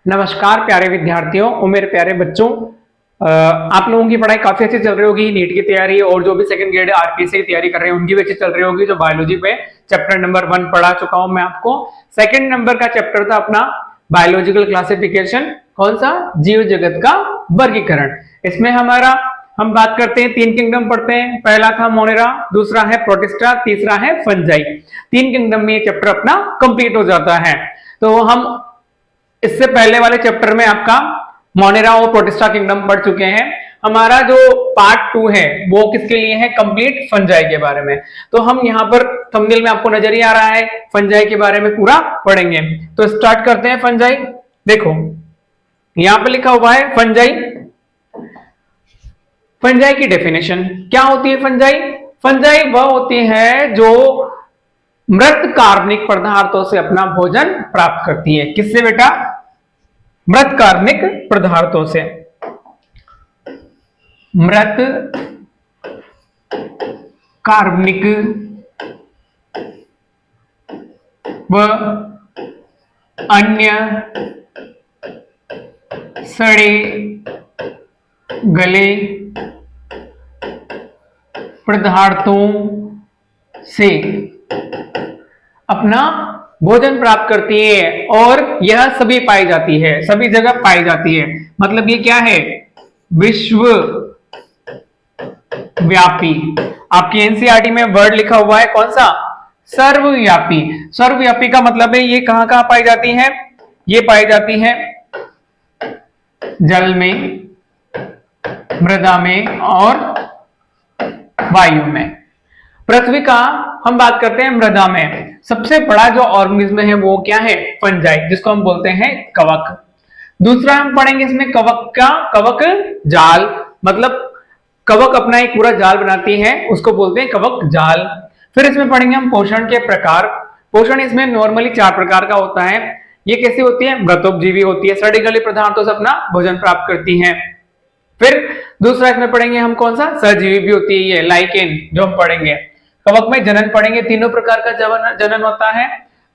नमस्कार प्यारे विद्यार्थियों और मेरे प्यारे बच्चों। आप लोगों की पढ़ाई काफी अच्छी चल रही होगी। नीट की तैयारी और जो भी सेकंड ग्रेड आरपीएससी की तैयारी कर रहे हैं उनकी भी अच्छी चल रही होगी। जो बायोलॉजी पे चैप्टर नंबर 1 पढ़ा चुका हूं मैं आपको। सेकंड नंबर का चैप्टर था अपना बायोलॉजिकल क्लासिफिकेशन। कौन सा? जीव जगत का वर्गीकरण। इसमें हम बात करते हैं, 3 किंगडम पढ़ते हैं। पहला था मोनेरा, दूसरा है प्रोटिस्टा, तीसरा है फंजाई। 3 किंगडम में ये चैप्टर अपना कंप्लीट हो जाता है। तो हम इससे पहले वाले चैप्टर में आपका मोनेरा और प्रोटिस्टा किंगडम पढ़ चुके हैं। हमारा जो पार्ट 2 है वो किसके लिए है? कंप्लीट फंजाई के बारे में। तो हम यहाँ पर थंबनेल में आपको नजर ही आ रहा है, फंजाई के बारे में पूरा पढ़ेंगे। तो स्टार्ट करते हैं फंजाई। देखो यहां पर लिखा हुआ है फंजाई। फंजाई की डेफिनेशन क्या होती है? फंजाई वह होती है जो मृत कार्बनिक पदार्थों से अपना भोजन प्राप्त करती है। किससे बेटा? मृत कार्बनिक पदार्थों से। मृत कार्बनिक व अन्य सड़े गले पदार्थों से अपना भोजन प्राप्त करती है और यह सभी पाई जाती है, सभी जगह पाई जाती है। मतलब ये क्या है? विश्व व्यापी। आपकी एनसीईआरटी में वर्ड लिखा हुआ है कौन सा? सर्वव्यापी। सर्वव्यापी का मतलब है ये कहां कहां पाई जाती है? ये पाई जाती है जल में, मृदा में और वायु में। पृथ्वी का हम बात करते हैं मृदा में। सबसे बड़ा जो ऑर्गेनिज्म है वो क्या है? फंजाई, जिसको हम बोलते हैं कवक। दूसरा हम पढ़ेंगे इसमें कवक जाल। मतलब कवक अपना एक पूरा जाल बनाती है, उसको बोलते हैं कवक जाल। फिर इसमें पढ़ेंगे हम पोषण के प्रकार। पोषण इसमें नॉर्मली 4 प्रकार का होता है। ये कैसी होती है? मृतोपजीवी होती है, सड़े गले पदार्थों से अपना भोजन प्राप्त करती है। फिर दूसरा इसमें पढ़ेंगे हम कौन सा? सहजीवी भी होती है ये, लाइकेन, जो हम पढ़ेंगे। कवक में जनन पढ़ेंगे, तीनों प्रकार का जनन होता है।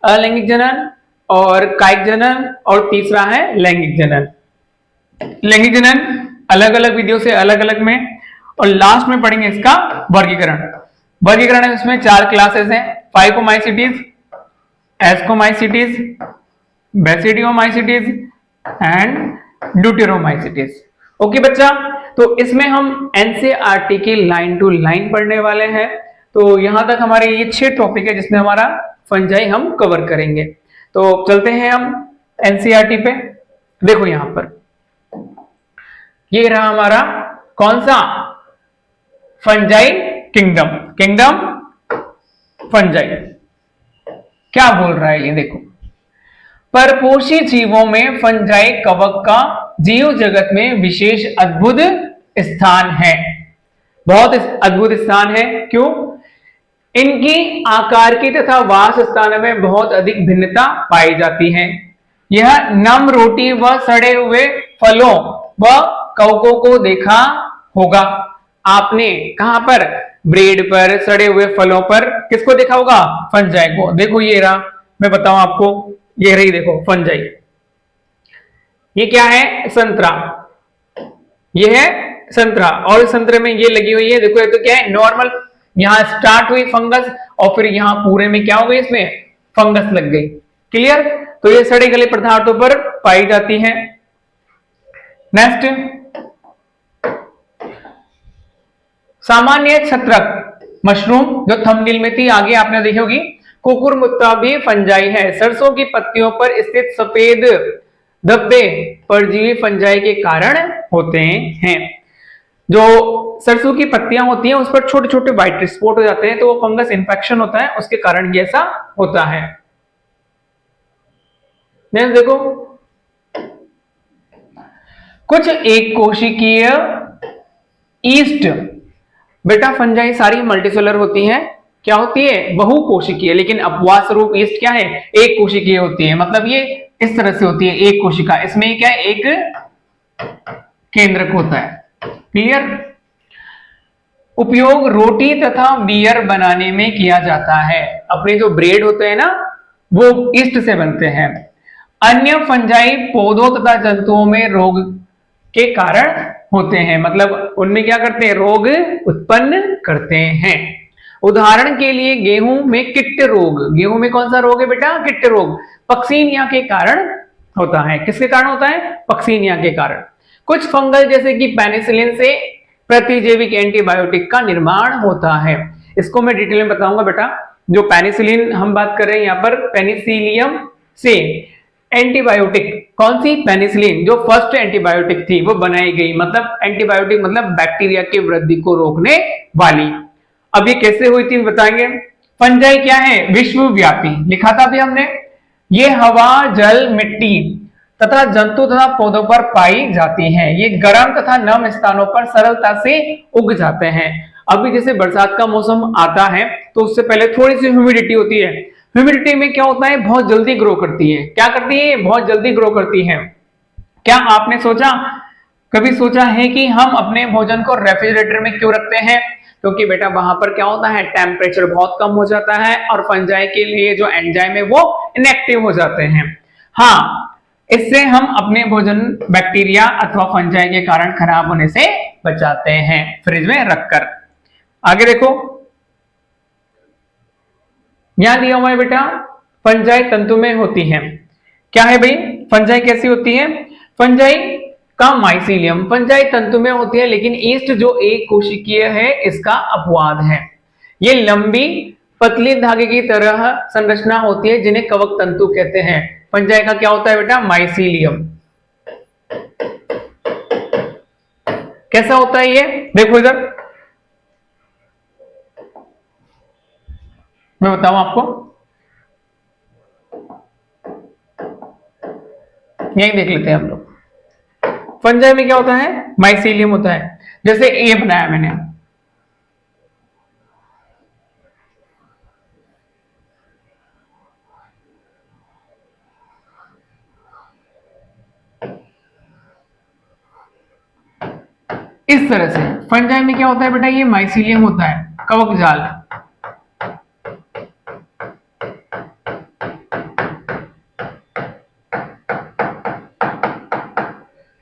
अलैंगिक जनन और कायिक जनन और तीसरा है लैंगिक जनन। लैंगिक जनन अलग अलग विधियों से अलग अलग में। और लास्ट में पढ़ेंगे इसका वर्गीकरण। वर्गीकरण इसमें 4 क्लासेस हैं: फाइकोमाइसीटीज, एस्कोमाइसीटीज, बेसिडियोमाइसीटीज एंड ड्यूटेरोमाइसीटीज। ओके बच्चा, तो इसमें हम एनसीईआरटी की लाइन टू लाइन पढ़ने वाले हैं। तो यहां तक हमारे ये 6 टॉपिक है जिसमें हमारा फंजाई हम कवर करेंगे। तो चलते हैं हम एनसीईआरटी पे। देखो यहां पर ये रहा हमारा कौन सा? Fungi kingdom fungi. क्या बोल रहा है ये देखो। परपोषी जीवों में फंजाई कवक का जीव जगत में विशेष अद्भुत स्थान है। बहुत अद्भुत स्थान है। क्यों? इनकी आकार की तथा वास स्थान में बहुत अधिक भिन्नता पाई जाती है। यह नम रोटी व सड़े हुए फलों व कवकों को देखा होगा आपने। कहां पर? ब्रेड पर, सड़े हुए फलों पर। किसको देखा होगा? फंजाई को। देखो ये रहा, मैं बताऊं आपको, ये रही देखो फंजाई। ये क्या है? संतरा। ये है संतरा और संतरे में ये लगी हुई है। देखो ये तो क्या है? नॉर्मल, यहां स्टार्ट हुई फंगस और फिर यहां पूरे में क्या हो गई? इसमें फंगस लग गई। क्लियर? तो ये सड़े गले पदार्थों पर पाई जाती है। नेक्स्ट, सामान्य छत्रक मशरूम जो थंबनेल में थी, आगे आपने देखी होगी। कुकुरमुत्ता भी फंजाई है। सरसों की पत्तियों पर स्थित सफेद धब्बे परजीवी फंजाई के कारण होते हैं। जो सरसों की पत्तियां होती हैं उस पर छोटे छोटे व्हाइट स्पॉट हो जाते हैं, तो वो फंगस इन्फेक्शन होता है, उसके कारण ये ऐसा होता है। देखो कुछ एक कोशिकीय ईस्ट। बेटा फंजाई सारी मल्टीसेलुलर होती हैं। क्या होती है? बहुकोशिकीय। लेकिन अपवाद स्वरूप ईस्ट क्या है? एक कोशिकीय होती है। मतलब ये इस तरह से होती है, एक कोशिका। इसमें क्या है? एक केंद्रक होता है। क्लियर? उपयोग रोटी तथा बियर बनाने में किया जाता है। अपने जो ब्रेड होते हैं ना, वो ईस्ट से बनते हैं। अन्य फंजाई पौधों तथा जंतुओं में रोग के कारण होते हैं, मतलब उनमें क्या करते हैं, रोग उत्पन्न करते हैं। उदाहरण के लिए गेहूं में किट रोग, गेहूं में कौन सा रोग है बेटा, किट रोग, पक्सीनिया के कारण होता है। किसके कारण होता है, पक्सीनिया के कारण। कुछ फंगल जैसे कि पेनिसिलिन से प्रतिजैविक एंटीबायोटिक का निर्माण होता है। इसको मैं डिटेल में बताऊंगा बेटा। जो पेनिसिलिन हम बात कर रहे हैं यहाँ पर, पेनिसिलियम से एंटीबायोटिक, कौन सी, पेनिसिलिन, जो फर्स्ट एंटीबायोटिक थी वो बनाई गई, मतलब एंटीबायोटिक मतलब बैक्टीरिया की वृद्धि को रोकने वाली। अब ये कैसे हुई थी बताएंगे। फंजाई क्या है, विश्वव्यापी, लिखा था अभी हमने। ये हवा, जल, मिट्टी तथा जंतु तथा पौधों पर पाई जाती हैं। ये गर्म तथा नम स्थानों पर सरलता से उग जाते हैं। अभी जैसे बरसात का मौसम आता है तो उससे पहले थोड़ी सी ह्यूमिडिटी होती है। ह्यूमिडिटी में क्या होता है, बहुत जल्दी ग्रो करती है। क्या करती है, बहुत जल्दी ग्रो करती है। क्या आपने सोचा, कभी सोचा है कि हम अपने भोजन को रेफ्रिजरेटर में क्यों रखते हैं? क्योंकि बेटा वहां पर क्या होता है, टेम्परेचर बहुत कम हो जाता है और फंजाई के लिए जो एंजाइम है वो इनएक्टिव हो जाते हैं। हाँ, इससे हम अपने भोजन बैक्टीरिया अथवा फंजाई के कारण खराब होने से बचाते हैं फ्रिज में रखकर। आगे देखो, यहां दिया हुआ है बेटा, फंजाई तंतु में होती है। क्या है भाई, फंजाई कैसी होती है? फंजाई का माइसीलियम फंजाई तंतु में होती है, लेकिन ईस्ट जो एक कोशिकीय है इसका अपवाद है। ये लंबी पतली धागे की तरह संरचना होती है जिन्हें कवक तंतु कहते हैं। फंजाई का क्या होता है बेटा, माइसीलियम। कैसा होता है ये, देखो इधर मैं बताऊं आपको, यही देख लेते हैं हम लोग। फंजाई में क्या होता है, माइसीलियम होता है। जैसे ए बनाया मैंने, इस तरह से फंजाई में क्या होता है बेटा, ये माइसीलियम होता है, कवक जाल।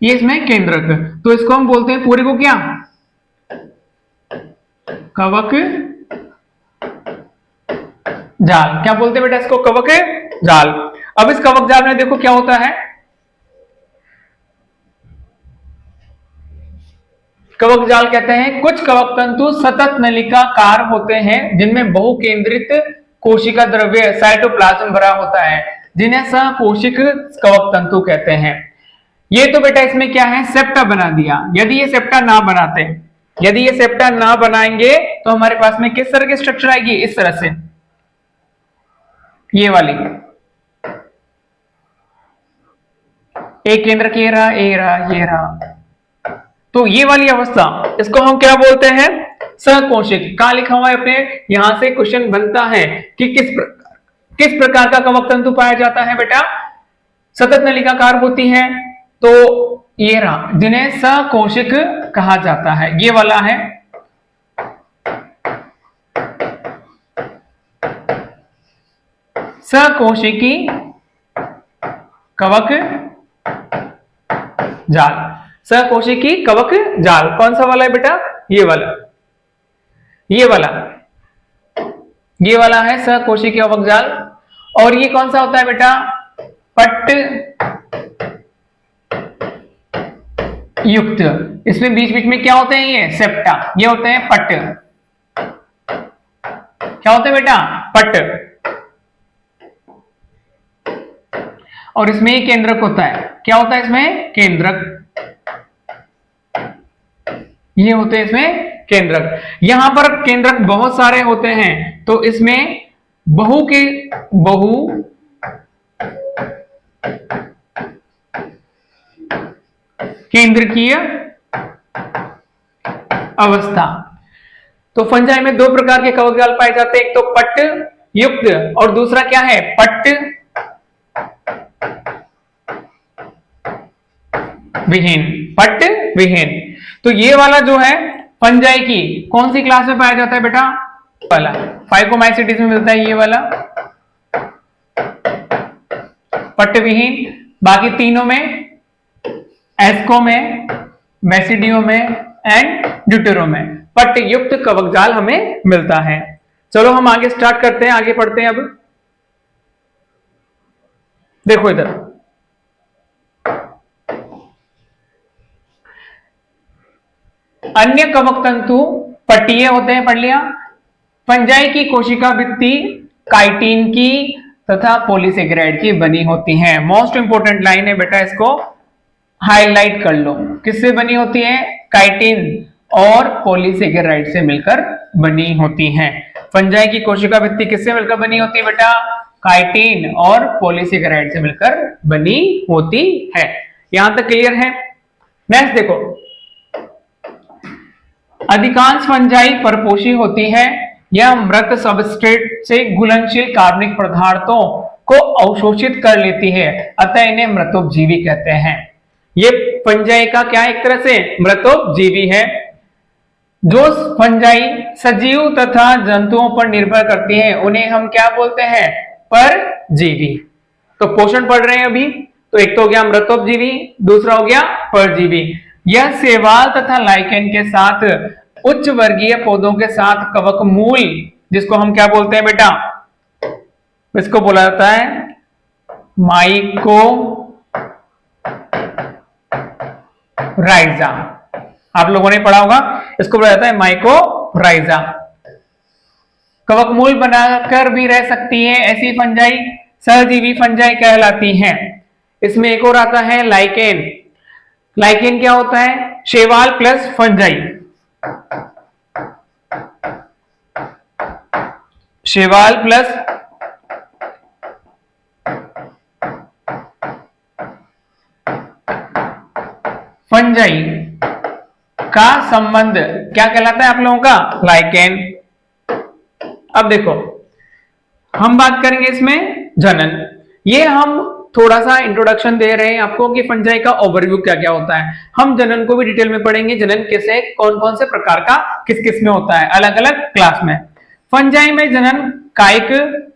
ये इसमें केंद्रक, तो इसको हम बोलते हैं पूरे को क्या, कवक जाल। क्या बोलते हैं बेटा इसको, कवक जाल। अब इस कवक जाल में देखो क्या होता है, कवक जाल कहते हैं कुछ कवक तंतु सतत नलिकाकार होते हैं जिनमें बहुकेंद्रित कोशिका द्रव्य साइटोप्लाज्म भरा होता है, जिन्हें सहकोशिक कवक तंतु कहते हैं। ये तो बेटा इसमें क्या है, सेप्टा बना दिया। यदि ये सेप्टा ना बनाते, यदि ये सेप्टा ना बनाएंगे तो हमारे पास में किस तरह की स्ट्रक्चर आएगी, इस तरह से, ये वाली। एक केंद्र ये रहा, ये रहा, ये रहा, तो ये वाली अवस्था, इसको हम क्या बोलते हैं, सहकोशिक। कहां लिखा हुआ है अपने, यहां से क्वेश्चन बनता है कि किस प्रकार का कवक तंतु पाया जाता है बेटा, सतत नलिकाकार होती है, तो ये रहा, जिन्हें सहकोशिक कहा जाता है। ये वाला है सहकोशिकी कवक जाल। सहकोशिकी कवक जाल कौन सा वाला है बेटा, ये वाला, ये वाला, ये वाला है सहकोशिकी कवक जाल। और ये कौन सा होता है बेटा, पट्ट युक्त। इसमें बीच बीच में क्या होते हैं, ये सेप्टा, ये होते हैं पट्ट। क्या होते हैं बेटा, पट्ट। और इसमें ही केंद्रक होता है। क्या होता है इसमें, केंद्रक। ये होते हैं इसमें केंद्रक। यहां पर केंद्रक बहुत सारे होते हैं, तो इसमें बहु केंद्रकीय अवस्था। तो फंजाई में दो प्रकार के कवक जाल पाए जाते हैं, एक तो पट्ट युक्त और दूसरा क्या है, पट्ट विहीन, पट्ट विहीन। तो ये वाला जो है फंजाई की कौन सी क्लास में पाया जाता है बेटा, वाला फाइकोमाइसीटीज में मिलता है, ये वाला पट्टविहीन, बाकी तीनों में, एस्को में, बेसिडियो में एंड ड्यूटेरो में पट्ट युक्त कवक जाल हमें मिलता है। चलो हम आगे स्टार्ट करते हैं, आगे पढ़ते हैं। अब देखो इधर, अन्य कवक तंतु पट्टीय होते हैं, पढ़ लिया। फंजाई की कोशिका भित्ति काइटिन की तथा पॉलीसेकेराइड की बनी होती है। मोस्ट इंपोर्टेंट लाइन है बेटा, इसको हाईलाइट कर लो। किससे बनी होती है? काइटिन और पॉलीसेकेराइड से मिलकर बनी होती है। फंजाई की कोशिका भित्ति किससे मिलकर बनी होती है बेटा? काइटिन और पॉलीसेकेराइड से मिलकर बनी होती है। यहां तक क्लियर है? नेक्स्ट देखो, अधिकांश फंजाई परपोषी होती है। यह मृत सबस्ट्रेट से घुलनशील कार्बनिक पदार्थों को अवशोषित कर लेती है, अतः इन्हें मृतोपजीवी कहते हैं। ये फंजाई का क्या एक तरह से मृतोपजीवी है। जो फंजाई सजीव तथा जंतुओं पर निर्भर करती है उन्हें हम क्या बोलते हैं? परजीवी। तो पोषण पढ़ रहे हैं अभी, तो एक तो हो गया मृतोपजीवी, दूसरा हो गया परजीवी। यह शैवाल तथा लाइकेन के साथ उच्च वर्गीय पौधों के साथ कवक मूल, जिसको हम क्या बोलते हैं बेटा? इसको बोला जाता है माइकोराइजा। आप लोगों ने पढ़ा होगा, इसको बोला जाता है माइकोराइजा। कवक मूल बनाकर भी रह सकती है ऐसी फंजाई सहजीवी फंजाई कहलाती हैं। इसमें एक और आता है लाइकेन। लाइकेन क्या होता है? शैवाल प्लस फंजाई। शैवाल प्लस फंजाई का संबंध क्या कहलाता है आप लोगों का? लाइकेन। अब देखो, हम बात करेंगे इसमें जनन। ये हम थोड़ा सा इंट्रोडक्शन दे रहे हैं आपको कि फंजाई का ओवरव्यू क्या क्या होता है। हम जनन को भी डिटेल में पढ़ेंगे, जनन कैसे कौन कौन से प्रकार का किस किस में होता है अलग अलग क्लास में। फंजाई में जनन कायिक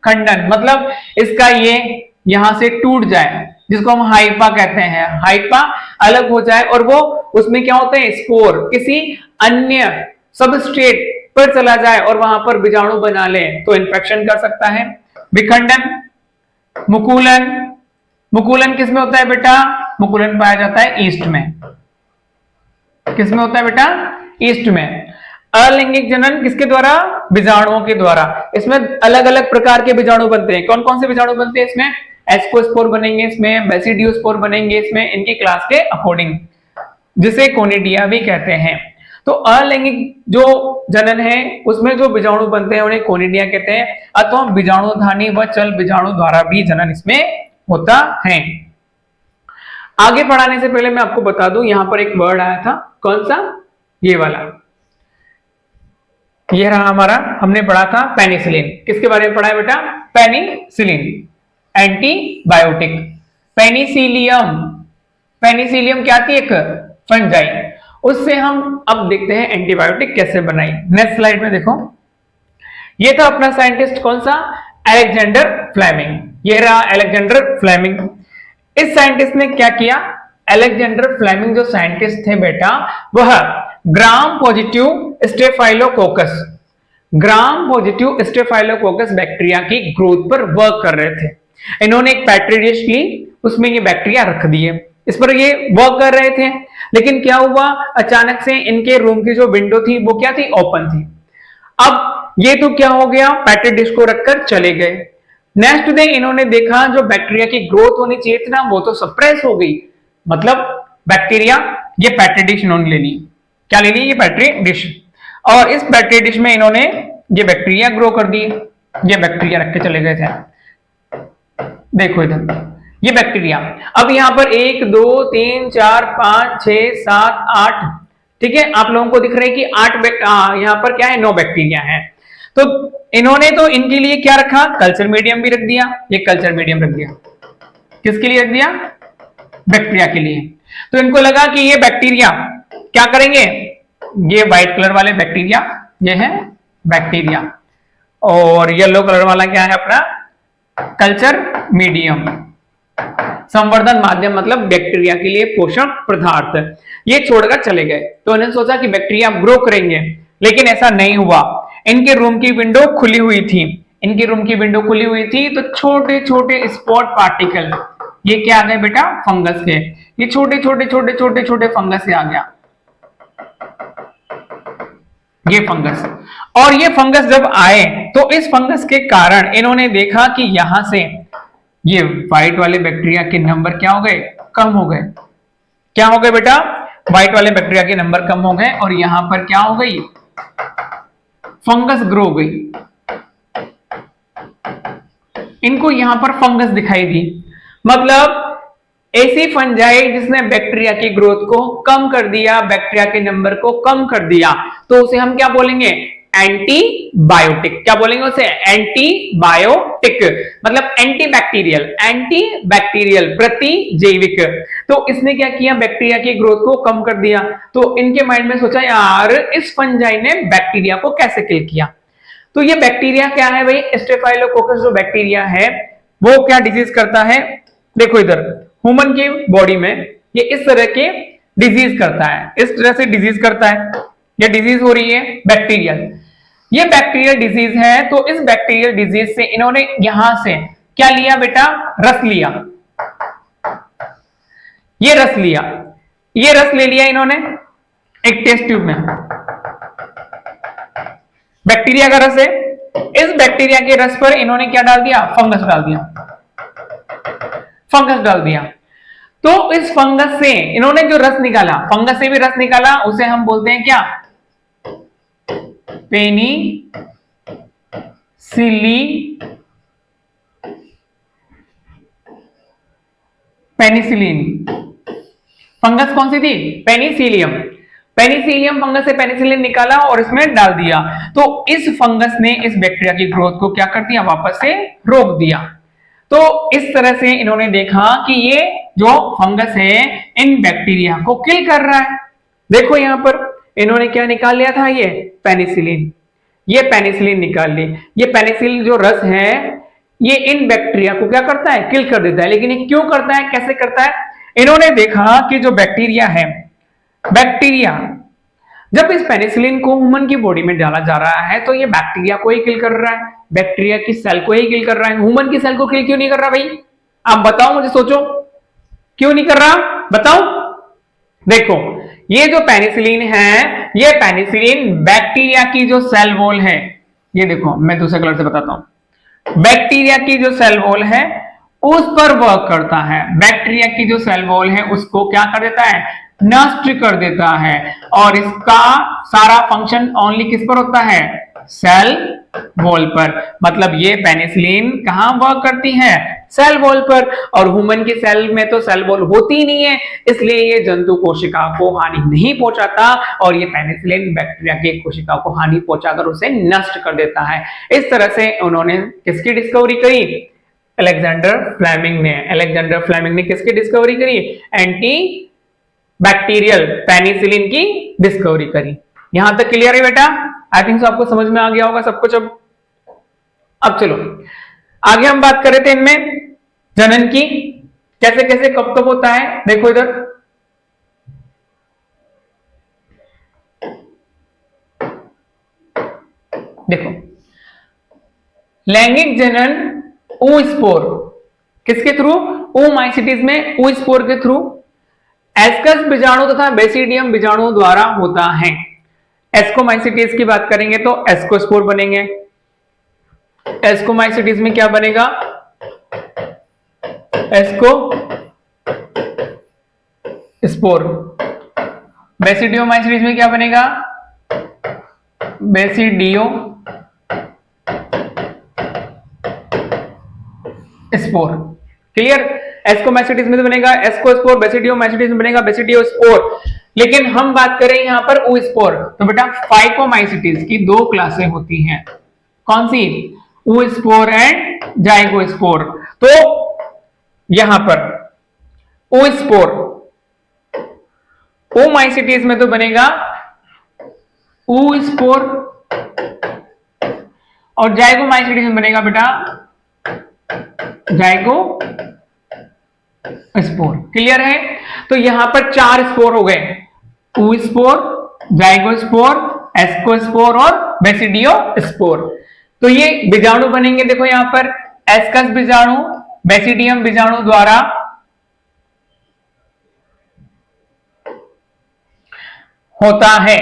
खंडन, मतलब इसका ये यहां से टूट जाए, जिसको हम हाइपा कहते हैं, हाइपा अलग हो जाए और वो उसमें क्या होते हैं? स्पोर किसी अन्य सबस्ट्रेट पर चला जाए और वहां पर बीजाणु बना ले तो इन्फेक्शन कर सकता है। विखंडन, मुकुलन। मुकुलन किसमें होता है बेटा? मुकुलन पाया जाता है ईस्ट में। किसमें होता है बेटा? ईस्ट में। अलैंगिक जनन किसके द्वारा? बीजाणुओं के द्वारा। इसमें अलग अलग प्रकार के बीजाणु बनते हैं। कौन कौन से बीजाणु बनते हैं इसमें? एस्कोस्पोर बनेंगे इसमें, बेसिडियोस्पोर बनेंगे इसमें, इनकी क्लास के अकॉर्डिंग, जिसे कोनिडिया भी कहते हैं। तो अलैंगिक जो जनन है उसमें जो बीजाणु बनते हैं उन्हें कोनिडिया कहते हैं, अथवा बीजाणुधानी व चल बीजाणु द्वारा भी जनन इसमें होता है। आगे पढ़ाने से पहले मैं आपको बता दूं, यहां पर एक वर्ड आया था, कौन सा? ये वाला, ये रहा हमारा, हमने पढ़ा था पेनिसिलिन। किसके बारे में पढ़ा है बेटा? Penicillin, antibiotic. पेनिसिलियम, पेनिसिलियम क्या थी? एक फंजाई। उससे हम अब देखते हैं एंटीबायोटिक कैसे बनाई। नेक्स्ट स्लाइड में देखो, ये था अपना साइंटिस्ट, कौन सा? Alexander Fleming. ये रहा अलेक्जेंडर फ्लेमिंग। इस साइंटिस्ट ने क्या किया? अलेक्जेंडर फ्लेमिंग जो साइंटिस्ट थे बेटा, वह gram positive staphylococcus, gram positive staphylococcus bacteria की ग्रोथ पर वर्क कर रहे थे। इन्होंने एक पेट्री डिश ली, उसमें ये बैक्टीरिया रख दिए, इस पर ये वर्क कर रहे थे। लेकिन क्या हुआ, अचानक से इनके रूम की जो विंडो थी वो क्या थी? ओपन थी। अब ये तो क्या हो गया, पेट्री डिश को रखकर चले गए। नेक्स्ट डे इन्होंने देखा जो बैक्टीरिया की ग्रोथ होनी चाहिए थी ना, वो तो सप्रेस हो गई। मतलब बैक्टीरिया, ये पेट्री डिश इन्होंने ले ली। क्या ले ली? ये पेट्री डिश। और इस पेट्री डिश में इन्होंने ये बैक्टीरिया ग्रो कर दी। ये बैक्टीरिया रख के चले गए थे। देखो इधर, ये बैक्टीरिया। अब यहां पर 1 2 3 4 5 6 7 8, ठीक है, आप लोगों को दिख रहा है कि 8 यहां पर क्या है? 9 बैक्टीरिया है। तो इन्होंने तो इनके लिए क्या रखा? कल्चर मीडियम भी रख दिया। ये कल्चर मीडियम रख दिया, किसके लिए रख दिया? बैक्टीरिया के लिए। तो इनको लगा कि ये बैक्टीरिया क्या करेंगे, ये व्हाइट कलर वाले बैक्टीरिया, ये है बैक्टीरिया, और येलो कलर वाला क्या है अपना? Culture medium. संवर्धन माध्यम मतलब बैक्टीरिया के लिए पोषक पदार्थ, ये छोड़कर चले गए। तो उन्होंने सोचा कि बैक्टीरिया ग्रो करेंगे, लेकिन ऐसा नहीं हुआ। इनके रूम की विंडो खुली हुई थी, इनकी रूम की विंडो खुली हुई थी, तो छोटे छोटे स्पॉट पार्टिकल, ये क्या आ गए बेटा, फंगस के, ये छोटे छोटे छोटे छोटे छोटे फंगस से आ गया, ये फंगस। और ये फंगस जब आए तो इस फंगस के कारण इन्होंने देखा कि यहां से ये व्हाइट वाले बैक्टीरिया के नंबर क्या हो गए, कम हो गए। क्या हो गए बेटा, व्हाइट वाले बैक्टीरिया के नंबर कम हो गए, और यहां पर क्या हो गई, फंगस ग्रो हो गई। इनको यहां पर फंगस दिखाई दी, मतलब ऐसी फंजाई जिसने बैक्टीरिया की ग्रोथ को कम कर दिया, बैक्टीरिया के नंबर को कम कर दिया, तो उसे हम क्या बोलेंगे, एंटीबायोटिक। क्या बोलेंगे उसे, एंटीबायोटिक, मतलब एंटीबैक्टीरियल, एंटीबैक्टीरियल प्रतिजैविक। तो इसने क्या किया, बैक्टीरिया की ग्रोथ को कम कर दिया। तो इनके माइंड में सोचा यार इस फंजाई ने बैक्टीरिया को कैसे किल किया। तो ये बैक्टीरिया क्या है भाई, स्टेफाइलोकोकस जो बैक्टीरिया है वो क्या डिजीज करता है, देखो इधर ह्यूमन की बॉडी में ये इस तरह के डिजीज करता है, इस तरह से डिजीज करता है। ये डिजीज हो रही है बैक्टीरियल, ये बैक्टीरियल डिजीज है। तो इस बैक्टीरियल डिजीज से इन्होंने यहां से क्या लिया बेटा, रस लिया, ये रस लिया, ये रस ले लिया इन्होंने एक टेस्ट ट्यूब में, बैक्टीरिया का रस है। इस बैक्टीरिया के रस पर इन्होंने क्या डाल दिया, फंगस डाल दिया, फंगस डाल दिया। तो इस फंगस से इन्होंने जो रस निकाला, फंगस से भी रस निकाला, उसे हम बोलते हैं क्या, पेनिसिलिन। फंगस कौन सी थी, पेनिसिलियम। पेनिसिलियम फंगस से पेनिसिलिन निकाला और इसमें डाल दिया। तो इस फंगस ने इस बैक्टीरिया की ग्रोथ को क्या कर दिया, वापस से रोक दिया। तो इस तरह से इन्होंने देखा कि ये जो फंगस है इन बैक्टीरिया को किल कर रहा है। देखो यहां पर इन्होंने क्या निकाल लिया था, ये पेनिसिलिन, ये पेनिसिलिन निकाल ली। ये पेनिसिलिन जो रस है ये इन बैक्टीरिया को क्या करता है, किल कर देता है। लेकिन ये क्यों करता है, कैसे करता है, इन्होंने देखा कि जो बैक्टीरिया है, बैक्टीरिया जब इस पेनिसिलिन को ह्यूमन की बॉडी में डाला जा रहा है तो ये बैक्टीरिया को ही किल कर रहा है, बैक्टीरिया की सेल को ही किल कर रहा है। ह्यूमन की सेल को किल क्यों नहीं कर रहा भाई, आप बताओ मुझे, सोचो क्यों नहीं कर रहा, बताओ। देखो ये जो पेनिसिलिन है, ये पेनिसिलिन बैक्टीरिया की जो सेल वॉल है, ये देखो मैं दूसरे कलर से बताता हूं, बैक्टीरिया की जो सेल वॉल है उस पर वर्क करता है। बैक्टीरिया की जो सेल वॉल है उसको क्या कर देता है, नष्ट कर देता है। और इसका सारा फंक्शन ओनली किस पर होता है, सेल वॉल पर। मतलब ये पेनिसिलिन कहां वर्क करती है, सेल वॉल पर। और ह्यूमन की सेल में तो सेल वॉल होती नहीं है, इसलिए ये जंतु कोशिका को हानि नहीं पहुंचाता, और ये पेनिसिलिन बैक्टीरिया की कोशिका को हानि पहुंचाकर उसे नष्ट कर देता है। इस तरह से उन्होंने किसकी डिस्कवरी करी, अलेक्जेंडर फ्लेमिंग ने। अलेक्जेंडर फ्लेमिंग ने किसकी डिस्कवरी करी, एंटी बैक्टीरियल पेनिसिलिन की डिस्कवरी करी। यहां तक क्लियर है बेटा, आई थिंक सो आपको समझ में आ गया होगा सब कुछ। अब चलो आगे हम बात कर रहे थे इनमें जनन की, कैसे कैसे कब कब होता है। देखो इधर देखो, लैंगिक जनन oospore किसके थ्रू, oomaइसिटीज में oospore के थ्रू, एस्कस बीजाणु तथा बेसिडियम बीजाणु द्वारा होता है। एस्कोमाइसिटीज की बात करेंगे तो एस्कोस्पोर बनेंगे। एस्कोमाइसिटीज में क्या बनेगा, एस्को स्पोर। बेसिडियोमाइसिटीज में क्या बनेगा, बेसिडियो स्पोर। क्लियर, एस्कोमाइसिटीज में तो बनेगा एस्कोस्पोर, बेसिडियोमाइसिटीज में बनेगा बेसिडियोस्पोर। लेकिन हम बात करें यहां पर oospore, तो बेटा फाइकोमाइसिटीज की दो क्लासें होती हैं। कौन सी, oospore एंड जाइगोस्पोर। तो यहां पर oospore, oomaइसिटीज में तो बनेगा oospore, और जाइगोमाइसिटीज में बनेगा बेटा जाइगो स्पोर। क्लियर है? तो यहां पर 4 स्पोर हो गए, ऊ स्पोर, जाइगोस्पोर, एस्कोस्पोर और बेसिडियो स्पोर। तो ये बीजाणु बनेंगे, देखो यहां पर एस्कस बीजाणु बेसिडियम बीजाणु द्वारा होता है।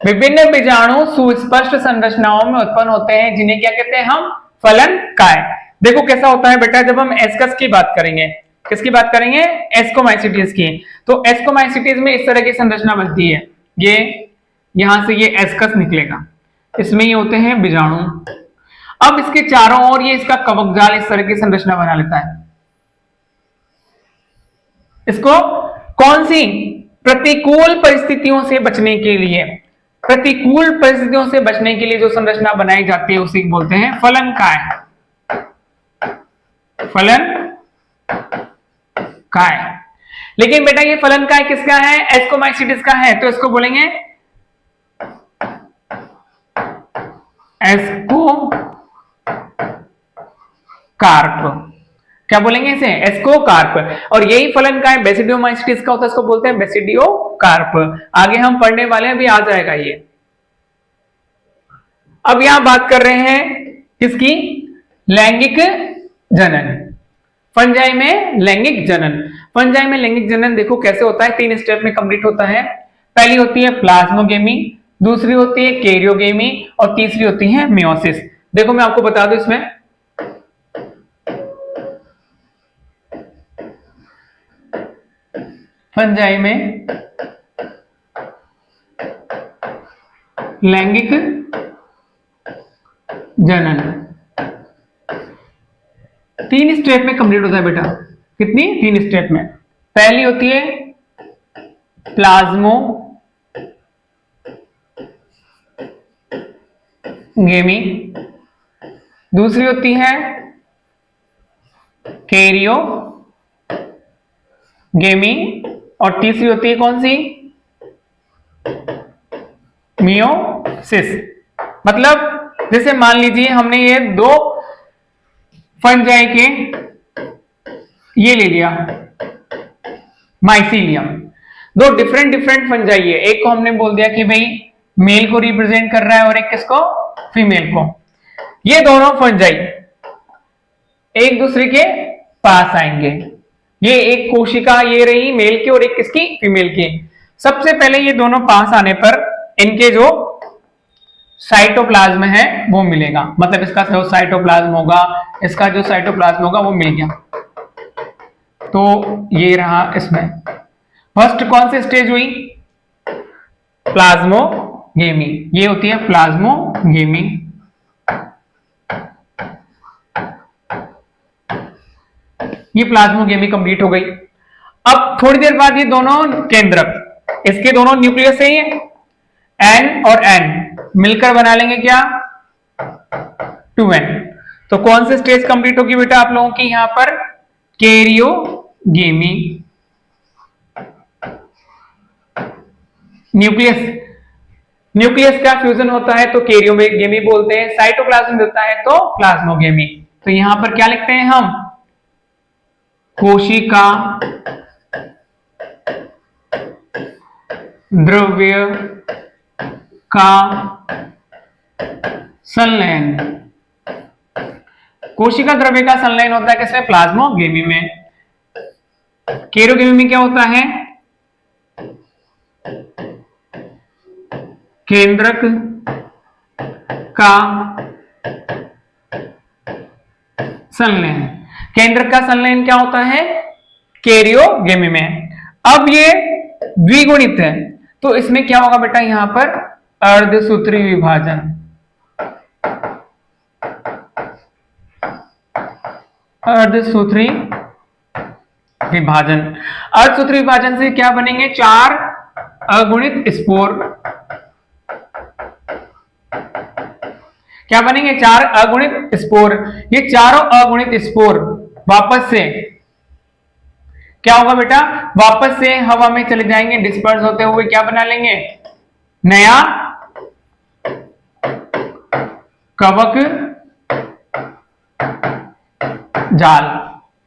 विभिन्न बीजाणु सुस्पष्ट संरचनाओं में उत्पन्न होते हैं, जिन्हें क्या कहते हैं हम? फलन काय। देखो कैसा होता है बेटा, जब हम एस्कस की बात करेंगे, किसकी बात करेंगे? एस्कोमाइसिटीज की। तो एस्कोमाइसिटीज में इस तरह की संरचना बनती है, ये यहां से ये एस्कस निकलेगा, इसमें ये होते हैं बीजाणु। अब इसके चारों ओर ये इसका कवक जाल इस तरह की संरचना बना लेता है। इसको कौन सी? प्रतिकूल परिस्थितियों से बचने के लिए, प्रतिकूल परिस्थितियों से बचने के लिए जो संरचना बनाई जाती है उसी को बोलते हैं फलन काय। फलन काय। लेकिन बेटा ये फलन काय किसका है? एस्कोमाइसिटिस का है, तो इसको बोलेंगे एस्को कार्प। क्या बोलेंगे इसे? एस्कोकार्प। और यही फलन काय बेसिडियोमाइसिटिस का होता है, इसको बोलते हैं बेसिडियोकार्प। आगे हम पढ़ने वाले हैं, अभी आ जाएगा ये। अब यहां बात कर रहे हैं किसकी? लैंगिक जनन। फंजाई में लैंगिक जनन। फंजाई में लैंगिक जनन देखो कैसे होता है, 3 स्टेप में कंप्लीट होता है। पहली होती है प्लाज्मोगेमी, दूसरी होती है कैरियोगेमी और तीसरी होती है मियोसिस। देखो मैं आपको बता दूं, इसमें फंजाई में लैंगिक जनन 3 स्टेप में कंप्लीट होता है बेटा। कितनी? 3 स्टेप में। पहली होती है प्लाज्मोगेमी, दूसरी होती है कैरियोगेमी और तीसरी होती है कौन सी? मियोसिस। मतलब जैसे मान लीजिए हमने ये 2 फंजाई के ये ले लिया माइसीलियम, 2 डिफरेंट फंजाई है। एक को हमने बोल दिया कि भाई मेल को रिप्रेजेंट कर रहा है और एक किसको? फीमेल को। ये दोनों फंजाई एक दूसरे के पास आएंगे। ये एक कोशिका ये रही मेल की और एक किसकी? फीमेल की। सबसे पहले ये दोनों पास आने पर इनके जो साइटोप्लाज्म है वो मिलेगा, मतलब इसका जो साइटोप्लाज्म होगा, इसका जो साइटोप्लाज्म होगा वो मिल गया। तो ये रहा इसमें फर्स्ट कौन सी स्टेज हुई? प्लाज्मोगेमी। ये होती है प्लाज्मोगेमी। ये प्लाज्मोगेमी कंप्लीट हो गई। अब थोड़ी देर बाद ये दोनों केंद्रक, इसके दोनों न्यूक्लियस है ये N और N मिलकर बना लेंगे क्या? 2N। तो कौन सी स्टेज कंप्लीट होगी बेटा आप लोगों की? यहां पर कैरियोगेमी। न्यूक्लियस का फ्यूजन होता है तो कैरियोगेमी बोलते हैं, साइटोप्लाज्म मिलता है तो प्लाज्मोगेमी। तो यहां पर क्या लिखते हैं हम? कोशिका द्रव्य का संलयन। कोशिका द्रव्य का संलयन होता है किसमें? प्लाज्मोगेमी में। कैरियोगेमी में क्या होता है? केंद्रक का संलयन। केंद्रक का संलयन क्या होता है? कैरियोगेमी में। अब ये द्विगुणित है तो इसमें क्या होगा बेटा? यहां पर अर्धसूत्री विभाजन। अर्धसूत्री विभाजन। अर्धसूत्री विभाजन से क्या बनेंगे? 4 अगुणित स्पोर। क्या बनेंगे? 4 अगुणित स्पोर। ये चारों अगुणित स्पोर वापस से क्या होगा बेटा? वापस से हवा में चले जाएंगे, डिस्पर्स होते हुए क्या बना लेंगे? नया कवक जाल।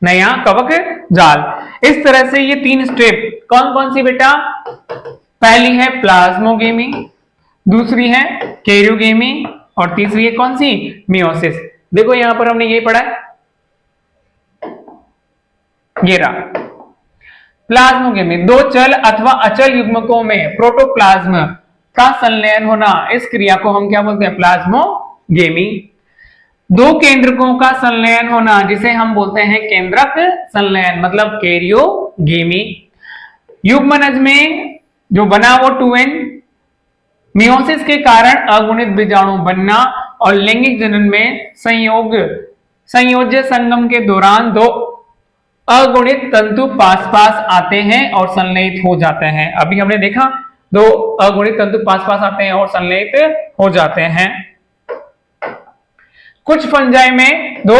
नया कवक जाल। इस तरह से ये 3 स्टेप कौन कौन सी बेटा? पहली है प्लाज्मोगेमी, दूसरी है कैरियोगेमी और तीसरी है कौन सी? मियोसिस। देखो यहां पर हमने ये पढ़ा है, ये रहा प्लाज्मोगेमी, दो चल अथवा अचल युग्मकों में प्रोटोप्लाज्म का संलयन होना, इस क्रिया को हम क्या बोलते हैं? प्लाज्मोगेमी। दो केंद्रकों का संलयन होना जिसे हम बोलते हैं केंद्रक संलयन, मतलब कैरियोगेमी। युग्मनज में जो बना वो 2n, मियोसिस के कारण अगुणित बीजाणु बनना और लैंगिक जनन में संयोज्य संगम के दौरान दो अगुणित तंतु पास पास आते हैं और संलयित हो जाते हैं। अभी हमने देखा दो अगुणित तंतु पास पास आते हैं और संलयित हो जाते हैं। कुछ फंजाई में दो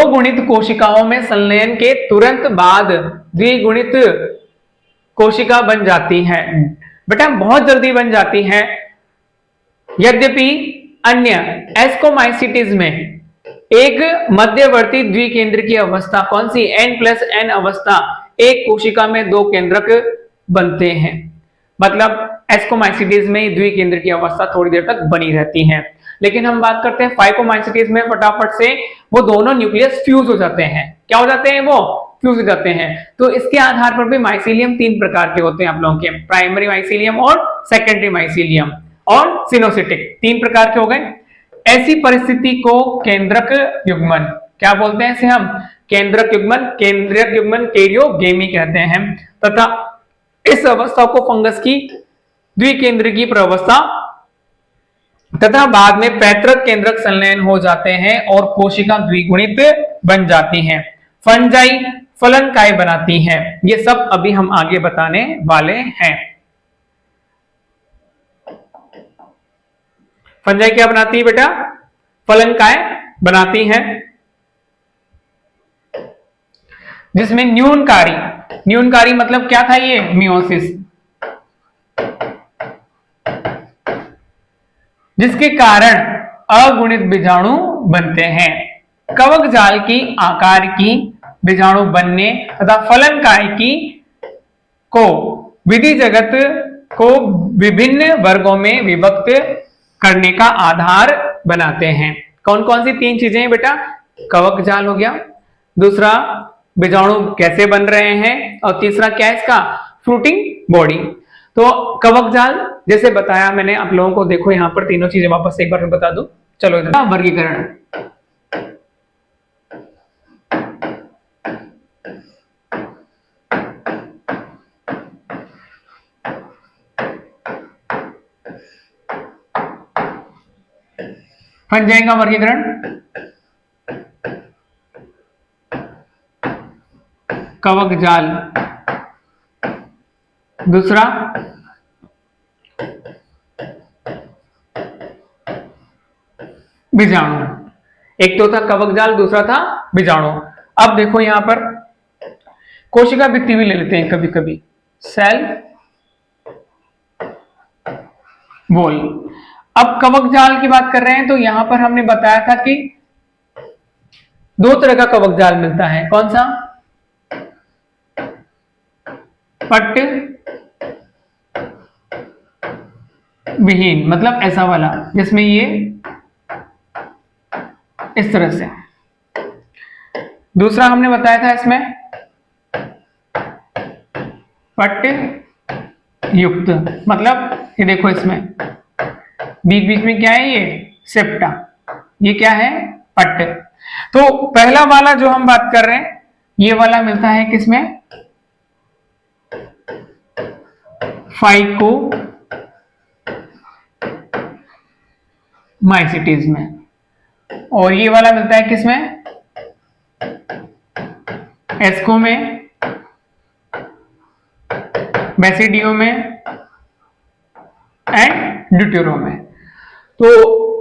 गुणित कोशिकाओं में संलयन के तुरंत बाद द्विगुणित कोशिका बन जाती है। बेटा बहुत जल्दी बन जाती है। यद्यपि अन्य एस्कोमाइसिटीज में एक मध्यवर्ती द्विकेंद्र की अवस्था कौन सी? n+n अवस्था, एक कोशिका में दो केंद्रक बनते हैं। मतलब एस्कोमाइसिटीज में द्विकेंद्र की अवस्था थोड़ी देर तक बनी रहती है। लेकिन हम बात करते हैं फाइकोमाइसिटीज में फटाफट से वो दोनों न्यूक्लियस फ्यूज हो जाते हैं। क्या हो जाते हैं? वो फ्यूज हो जाते हैं। तो इसके आधार पर भी माइसीलियम 3 प्रकार के होते हैं आप लोगों के, प्राइमरी माइसीलियम और सेकेंडरी माइसीलियम और सिनोसिटिक, 3 प्रकार के हो गए। ऐसी परिस्थिति को केंद्रक युग्मन क्या बोलते हैं? इसे हम केंद्रक युग्मन कैरियोगेमी कहते हैं। तथा इस अवस्था को फंगस की द्विकेंद्र की प्रवस्था तथा बाद में पैतृक केंद्रक संलयन हो जाते हैं और कोशिका द्विगुणित बन जाती हैं। फंजाई फलनकाय बनाती हैं। ये सब अभी हम आगे बताने वाले हैं। फंजाई क्या बनाती है बेटा? फलनकाय बनाती है, जिसमें न्यूनकारी मतलब क्या था? ये मियोसिस, जिसके कारण अगुणित बीजाणु बनते हैं। कवक जाल की आकार की बीजाणु बनने तथा फलनकाय की को विधि जगत को विभिन्न वर्गों में विभक्त करने का आधार बनाते हैं। कौन कौन सी 3 चीजें हैं बेटा? कवक जाल हो गया, दूसरा बीजाणु कैसे बन रहे हैं, और तीसरा क्या है इसका? Fruiting body. तो कवक जाल जैसे बताया मैंने आप लोगों को, देखो यहां पर तीनों चीजें वापस एक बार मैं बता दूं। चलो इधर वर्गीकरण। फंजाई का वर्गीकरण, कवक जाल, दूसरा बीजाणु। एक तो था कवक जाल, दूसरा था बीजाणु। अब देखो यहां पर कोशिका भित्ति भी ले लेते हैं कभी कभी, सेल वॉल। अब कवक जाल की बात कर रहे हैं तो यहां पर हमने बताया था कि 2 तरह का कवक जाल मिलता है। कौन सा? पट्ट विहीन, मतलब ऐसा वाला जिसमें ये इस तरह से। दूसरा हमने बताया था इसमें पट्ट युक्त, मतलब ये देखो इसमें बीच बीच में क्या है? ये सेप्टा, ये क्या है? पट्ट। तो पहला वाला जो हम बात कर रहे हैं ये वाला मिलता है किसमें? फाइको माइसिटीज में। और ये वाला मिलता है किसमें? एस्को में, बेसिडियो में एंड ड्यूटेरो में। तो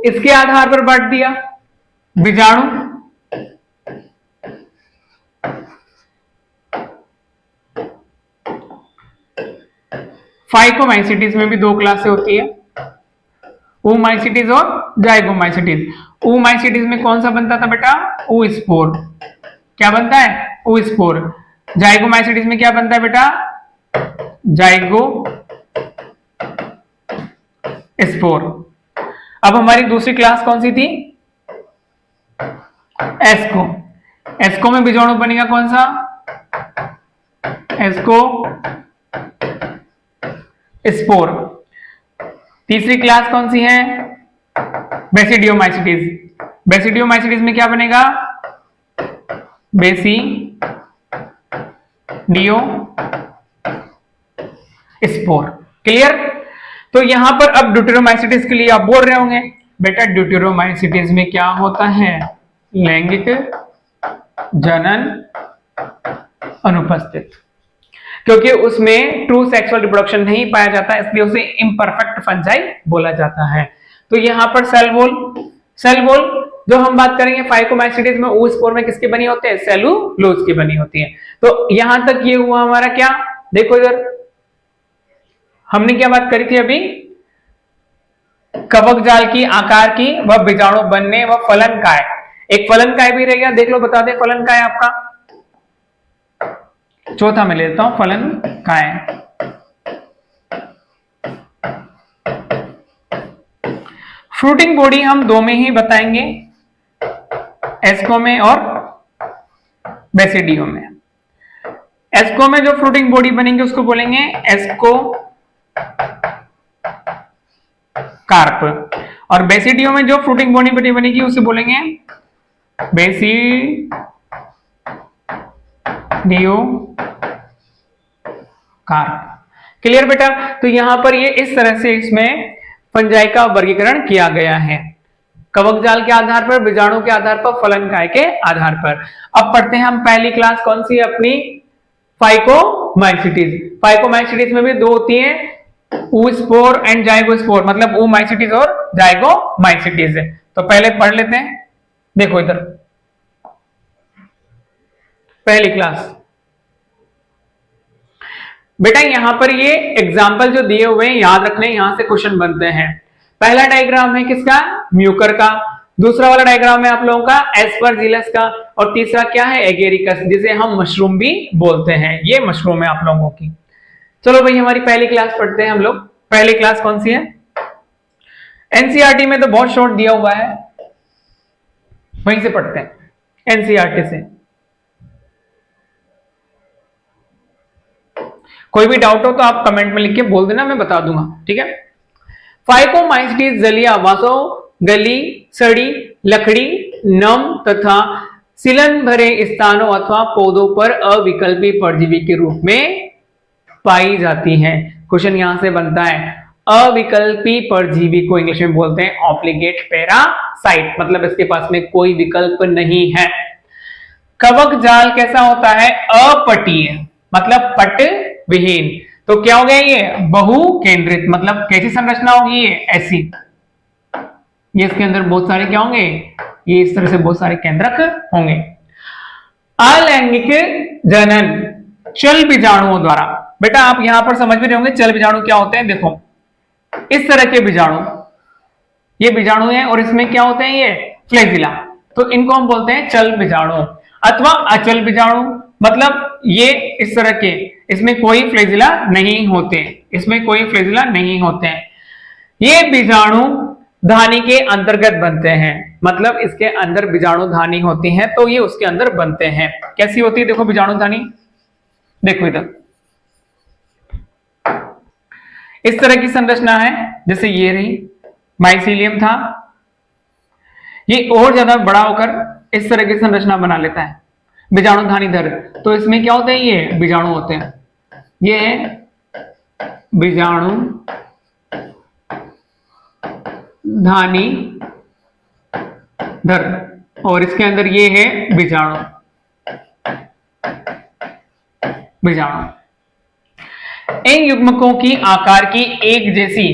इसके आधार पर बांट दिया। बीजाणु, फाइकोमाइसिटीज में भी 2 क्लास से होती है, oomaइसिटीज और जाइगोमाइसिटीज। oomaइसिटीज में कौन सा बनता था बेटा? ooस्पोर। क्या बनता है? ओ स्पोर। जाइगोमाइसीटीज में क्या बनता है बेटा, जाइगो स्पोर। अब हमारी दूसरी क्लास कौन सी थी, एस्को। एस्को में बीजाणु बनेगा कौन सा, एस्को स्पोर। तीसरी क्लास कौन सी है, बेसिडियोमाइसीटीज। बेसिडियोमाइसीटीज में क्या बनेगा, बेसिडियो स्पोर। क्लियर। तो यहां पर अब ड्यूटेरोमाइसीटीज के लिए आप बोल रहे होंगे बेटा ड्यूटेरोमाइसीटीज में क्या होता है, लैंगिक जनन अनुपस्थित, क्योंकि उसमें ट्रू सेक्सुअल रिप्रोडक्शन नहीं पाया जाता, इसलिए उसे इम्परफेक्ट फंजाई बोला जाता है। तो यहां पर सेल वॉल जो हम बात करेंगे फाइकोमाइसीटीज में, oospore में किसके बनी होते हैं, सेलुलोज की बनी होती है। तो यहां तक ये हुआ हमारा क्या, देखो इधर हमने क्या बात करी थी अभी, कवक जाल की आकार की व बीजाणु बनने व फलन काय। एक फलन काय भी रह गया, देख लो, बता दे फलन काय आपका, चौथा में लेता हूं फलन काय। फ्रूटिंग बॉडी हम दो में ही बताएंगे, एस्को में और बेसिडियो में। एस्को में जो फ्रूटिंग बॉडी बनेंगे उसको बोलेंगे एस्को कार्प, और बेसिडियो में जो फ्रूटिंग बॉडी बनेगी उसे बोलेंगे बेसिडियो कार्प। क्लियर बेटा। तो यहां पर ये इस तरह से इसमें फंजाई का वर्गीकरण किया गया है, कवक जाल के आधार पर, बीजाणु के आधार पर, फलन काय के आधार पर। अब पढ़ते हैं हम पहली क्लास कौन सी है अपनी, फाइकोमाइसीटीज। फाइकोमाइसीटीज में भी दो होती है, oospore एंड जाइगोस्पोर, मतलब oomaइसीटीज और जाइगोमाइसीटीज। तो पहले पढ़ लेते हैं, देखो इधर पहली क्लास बेटा, यहां पर ये एग्जाम्पल जो दिए हुए हैं याद रखने, यहां से क्वेश्चन बनते हैं। पहला डायग्राम है किसका, म्यूकर का। दूसरा वाला डायग्राम है आप लोगों का एस्परजिलस का, और तीसरा क्या है, एगेरिकस, जिसे हम मशरूम भी बोलते हैं। ये मशरूम है आप लोगों की। चलो भाई हमारी पहली क्लास पढ़ते हैं हम लोग। पहली क्लास कौन सी है, एनसीईआरटी में तो बहुत शॉर्ट दिया हुआ है, वहीं से पढ़ते हैं एनसीईआरटी से। कोई भी डाउट हो तो आप कमेंट में लिख के बोल देना, मैं बता दूंगा, ठीक है। फाइकोमाइसीटीज जलीय आवासों, गली, सड़ी, लकड़ी, नम तथा सिलन भरे स्थानों अथवा पौधों पर अविकल्पी परजीवी के रूप में पाई जाती हैं। क्वेश्चन यहां से बनता है, अविकल्पी परजीवी को इंग्लिश में बोलते हैं ऑब्लिगेट पैरासाइट, मतलब इसके पास में कोई विकल्प नहीं है। कवक जाल कैसा होता है, अपटीय, मतलब पट विहीन। तो क्या हो गया ये, बहु केंद्रित, मतलब कैसी संरचना होगी ये, ऐसी। ये इसके अंदर बहुत सारे क्या होंगे, ये इस तरह से बहुत सारे केंद्रक होंगे। अलैंगिक जनन चल बीजाणुओं द्वारा। बेटा आप यहां पर समझ भी रहे होंगे चल बीजाणु क्या होते हैं। देखो इस तरह के बीजाणु, ये बीजाणु है और इसमें क्या होते हैं, ये फ्लैजिला, तो इनको हम बोलते हैं चल बीजाणु अथवा अचल बीजाणु। मतलब ये इस तरह के, इसमें कोई फ्लैजिला नहीं होते, इसमें कोई फ्लैजिला नहीं होते हैं। ये बीजाणु धानी के अंतर्गत बनते हैं, मतलब इसके अंदर बीजाणु धानी होती है तो ये उसके अंदर बनते हैं। कैसी होती है, देखो बीजाणु धानी, देखो इधर इस तरह की संरचना है, जैसे ये रही माइसीलियम था, ये और ज्यादा बड़ा होकर इस तरह की संरचना बना लेता है बीजाणु धानी धर। तो इसमें क्या होते हैं, ये बीजाणु होते हैं, ये है बीजाणु धानी धर, और इसके अंदर ये है बीजाणु। इन युग्मकों की आकार की एक जैसी,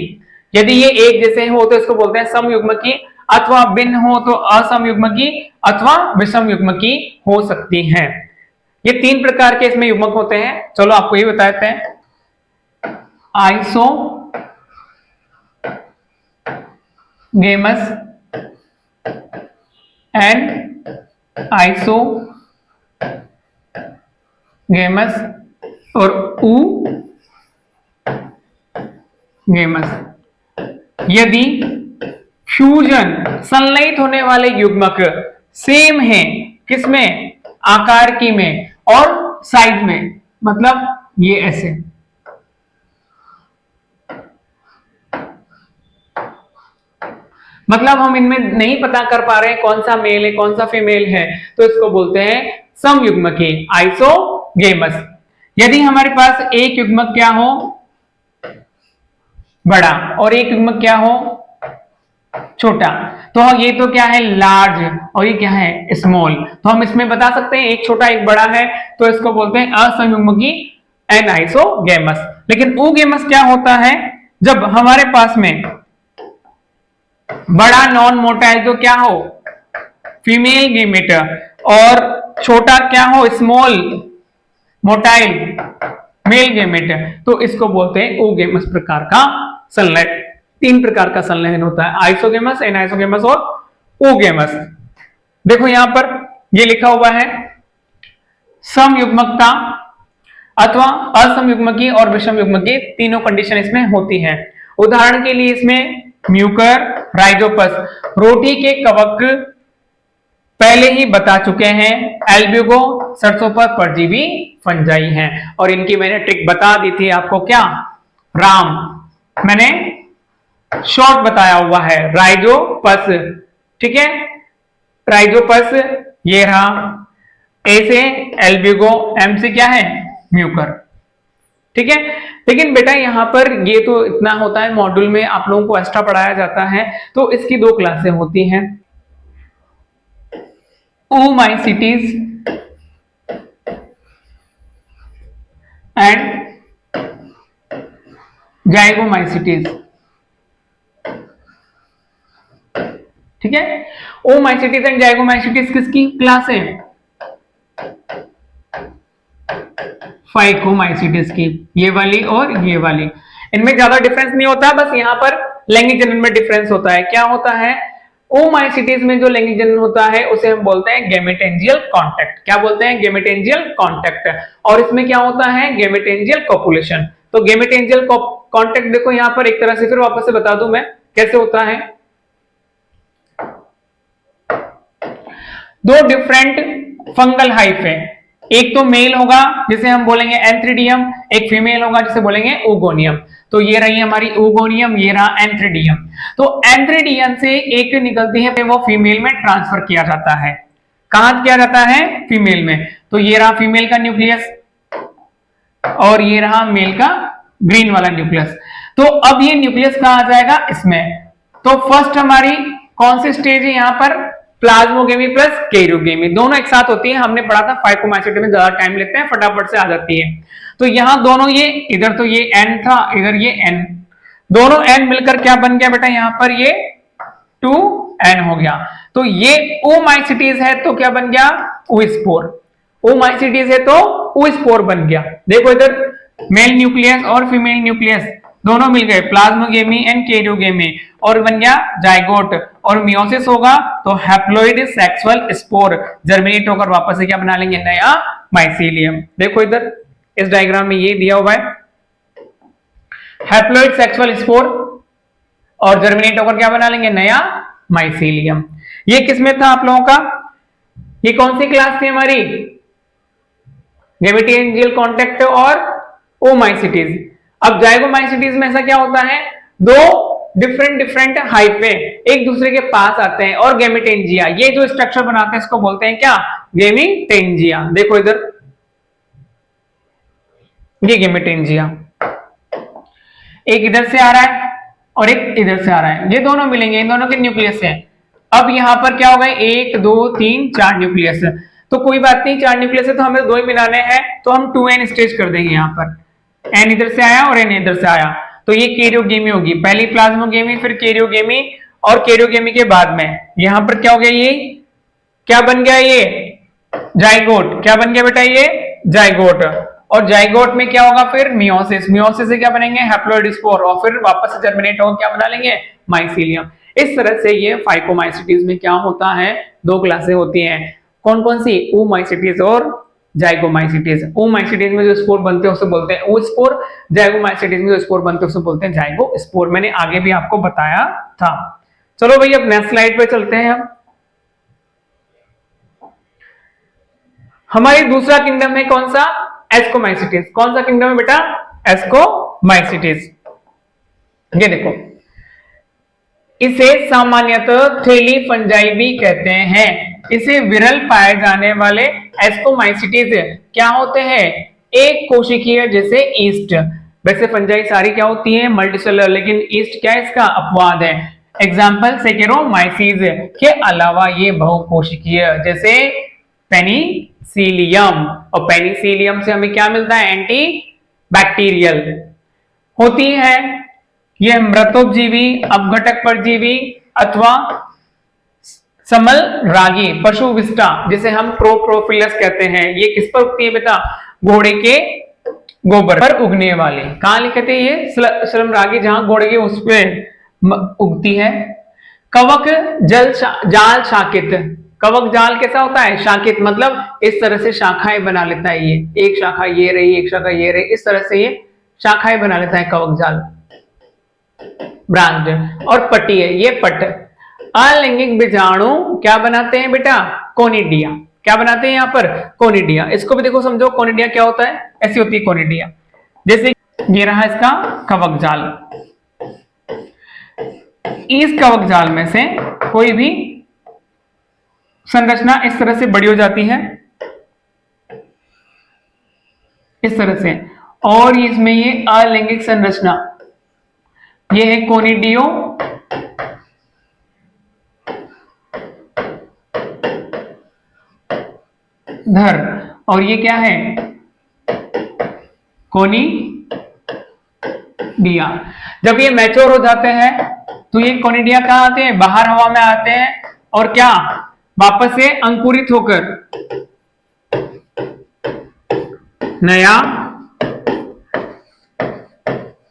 यदि ये एक जैसे हो तो इसको बोलते हैं समयुग्मकी, अथवा भिन्न हो तो असमयुग्मकी अथवा विषम युग्मकी हो सकती हैं। ये तीन प्रकार के इसमें युग्मक होते हैं। चलो आपको ये बताते हैं, iso games and iso games और ऊ गेमस। यदि फ्यूजन संलयित होने वाले युग्मक सेम है, किसमें? आकार की में और साइज में, मतलब ये ऐसे। मतलब हम इनमें नहीं पता कर पा रहे हैं कौन सा मेल है कौन सा फीमेल है, तो इसको बोलते हैं समयुग्मकी, आइसोगेमस। यदि हमारे पास एक युग्मक क्या हो? बड़ा, और एक युग्मक क्या हो? छोटा। तो ये तो क्या है? लार्ज, और ये क्या है? स्मॉल। तो हम इसमें बता सकते हैं एक छोटा एक बड़ा है, तो इसको बोलते हैं असमयुग्मकी एंड आइसोगेमस। लेकिन ओगेमस क्या होता है? जब हमारे पास में बड़ा नॉन मोटाइल तो क्या हो? फीमेल गेमेट, और छोटा क्या हो? स्मॉल मोटाइल मेल गेमेट, तो इसको बोलते हैं ओगेमस प्रकार का संलयन। तीन प्रकार का संलयन होता है, आइसोगेमस, एनाइसोगेमस और ओगेमस। देखो यहां पर ये लिखा हुआ है समयुग्मकता अथवा असमयुग्मकी और विषम युग्मकी, तीनों कंडीशन इसमें होती है। उदाहरण के लिए इसमें म्यूकर, राइजोपस, रोटी के कवक पहले ही बता चुके हैं, एल्ब्यूगो सरसों पर परजीवी फंजाई हैं, और इनकी मैंने ट्रिक बता दी थी आपको, क्या? राम, मैंने शॉर्ट बताया हुआ है, राइजोपस, ठीक है? राइजोपस ये रहा, ए से एल्ब्यूगो, एम से क्या है? म्यूकर, ठीक है? लेकिन बेटा यहां पर ये तो इतना होता है, मॉड्यूल में आप लोगों को एक्स्ट्रा पढ़ाया जाता है, तो इसकी दो क्लासें होती हैं, oomaइसीटीज एंड जाइगोमाइसीटीज, ठीक है? oomaइसीटीज एंड जाइगोमाइसीटीज किसकी क्लास है? फाइकोमाइसीटीज की, ये वाली और ये वाली। इनमें ज्यादा डिफरेंस नहीं होता, बस यहां पर लैंगिक जनन में डिफरेंस होता है। क्या होता है? oomaइसीटीज में जो लैंगिक जनन होता है उसे हम बोलते हैं गैमेटेंजियल कांटेक्ट। क्या बोलते हैं? गैमेटेंजियल कांटेक्ट। और इसमें क्या होता है? गैमेटेंजियल कॉपुलेशन। तो गैमेटेंजियल कांटेक्ट देखो यहां पर एक तरह से, फिर वापस से बता दूं मैं कैसे होता है। दो डिफरेंट फंगल हाइफे, एक तो मेल होगा जिसे हम बोलेंगे एंथ्रीडियम, एक फीमेल होगा जिसे बोलेंगे ओगोनियम। तो ये रही हमारी ओगोनियम, ये रहा एंथ्रीडियम। तो एंथ्रीडियम से एक निकलती है, वो फीमेल में ट्रांसफर किया जाता है। कहां किया जाता है? फीमेल में। तो ये रहा फीमेल का न्यूक्लियस, और ये रहा मेल का ग्रीन वाला न्यूक्लियस। तो अब ये न्यूक्लियस कहां आ जाएगा? इसमें। तो फर्स्ट हमारी कौन सी स्टेज है यहां पर? प्लाज्मोगेमी प्लस कैरियोगेमी, दोनों एक साथ होती है। हमने पढ़ा था फाइकोमाइसीटी में, ज्यादा टाइम लेते हैं, फटाफट से आ जाती है। तो यहां दोनों, ये इधर तो ये एन था, इधर ये एन, दोनों एन मिलकर क्या बन गया बेटा? यहां पर ये 2n हो गया। तो ये oomaइसीटीज है तो क्या बन गया? oospore। oomaइसीटीज है तो oospore बन गया। देखो इधर मेल न्यूक्लियस और फीमेल न्यूक्लियस दोनों मिल गए, प्लाज्मोगेमी एंड कैरियोगेमी, और बन गया जाइगोट। और मियोसिस होगा तो हैप्लॉइड सेक्सुअल स्पोर जर्मिनेट होकर वापस से क्या बना लेंगे? नया माइसीलियम। देखो इधर इस डायग्राम में ये दिया हुआ है, हैप्लॉइड सेक्सुअल स्पोर, और जर्मिनेट होकर क्या बना लेंगे? नया माइसीलियम। ये किसमें था आप लोगों का? ये कौन सी क्लास थी हमारी? गैमेटेंजियल कांटेक्ट और oomaइसीटीज। अब जाइगोमाइसीटीज में ऐसा क्या होता है? दो डिफरेंट हाइफे एक दूसरे के पास आते हैं, और गैमेटेंजिया, ये जो स्ट्रक्चर बनाते हैं इसको बोलते हैं क्या? गैमेटेंजिया। देखो इधर ये गैमेटेंजिया, एक इधर से आ रहा है और एक इधर से आ रहा है, ये दोनों मिलेंगे, इन दोनों के न्यूक्लियस हैं। अब यहां पर क्या होगा? 1 2 3 4 न्यूक्लियस। तो कोई बात नहीं, 4 न्यूक्लियस है तो हमें 2 ही मिलाने हैं, तो हम 2n स्टेज कर देंगे। यहां पर n इधर से आया और n इधर से आया, तो ये कैरियोगेमी होगी, पहली प्लाज्मोगेमी फिर कैरियोगेमी, और कैरियोगेमी के बाद में यहां पर क्या हो गया? ये क्या बन गया? ये जाइगोट। क्या बन गया बेटा? ये जाइगोट। और जाइगोट में क्या होगा फिर? मियोसिस। मियोसिस से क्या बनेंगे? हैप्लॉइड स्पोर, और फिर वापस से जर्मिनेट होकर क्या बना लेंगे? माइसीलियम। इस तरह से ये फाइकोमाइसीटीज में क्या होता है? दो क्लासें होती हैं। कौन कौन सी? oomaइसीटीज और जाइगोमाइसिटीज। ओमाइसिटीज में जो स्पोर बनते हैं उसे बोलते हैं ओ स्पोर, जाइगोमाइसिटीज में जो स्पोर बनते हैं उसे बोलते हैं जाइगोस्पोर। मैंने आगे भी आपको बताया था। चलो भाई अब नेक्स्ट स्लाइड पे चलते हैं। हम हमारी दूसरा किंगडम है कौन सा? एस्कोमाइसिटीज। कौन सा किंगडम है बेटा? एस्कोमाइसिटीज। ये देखो, इसे सामान्यतः थैली फंजाई भी कहते हैं। इसे विरल पाए जाने वाले एस्कोमाइसिटीज क्या होते हैं? एक कोशिकीय जैसे ईस्ट। वैसे फंजाई सारी क्या होती है? मल्टीसेलुलर, लेकिन ईस्ट क्या है? इसका अपवाद है। एग्जाम्पल सेकेरोमाइसीज के अलावा ये बहुकोशिकीय जैसे पेनिसिलियम, और पेनिसिलियम से हमें क्या मिलता है? एंटी बैक्टीरियल होती है। यह मृतोपजीवी, अपघटक परजीवी अथवा समल रागी पशु विष्टा जिसे हम प्रोप्रोफिलस कहते हैं, ये किस पर उगती है बेटा? घोड़े के गोबर पर उगने वाले। कहां लिखे थे ये? श्रम रागी, जहां घोड़े के उस पे उगती है। कवक जाल शाकित। कवक जाल कैसा होता है? शाकित, मतलब इस तरह से शाखाएं बना लेता है। ये एक शाखा ये रही, एक शाखा ये रही, इस तरह से ये शाखाएं बना लेता है कवक जाल, ब्रांच। और पटी है, ये पट। अलैंगिक बीजाणु क्या बनाते हैं बेटा? कोनिडिया। क्या बनाते हैं यहाँ पर? कोनिडिया। इसको भी देखो, समझो कोनिडिया क्या होता है। ऐसी होती है कोनिडिया, जैसे ये रहा इसका कवक जाल। इस कवक जाल में से कोई भी संरचना इस तरह से बड़ी हो जाती है, इस तरह से, और इसमें ये अलैंगिक संरचना, ये है कोनिडियो धर, और ये क्या है? कोनिडिया। जब ये मैच्योर हो जाते हैं तो ये कोनिडिया कहां आते हैं? बाहर हवा में आते हैं, और क्या वापस से अंकुरित होकर नया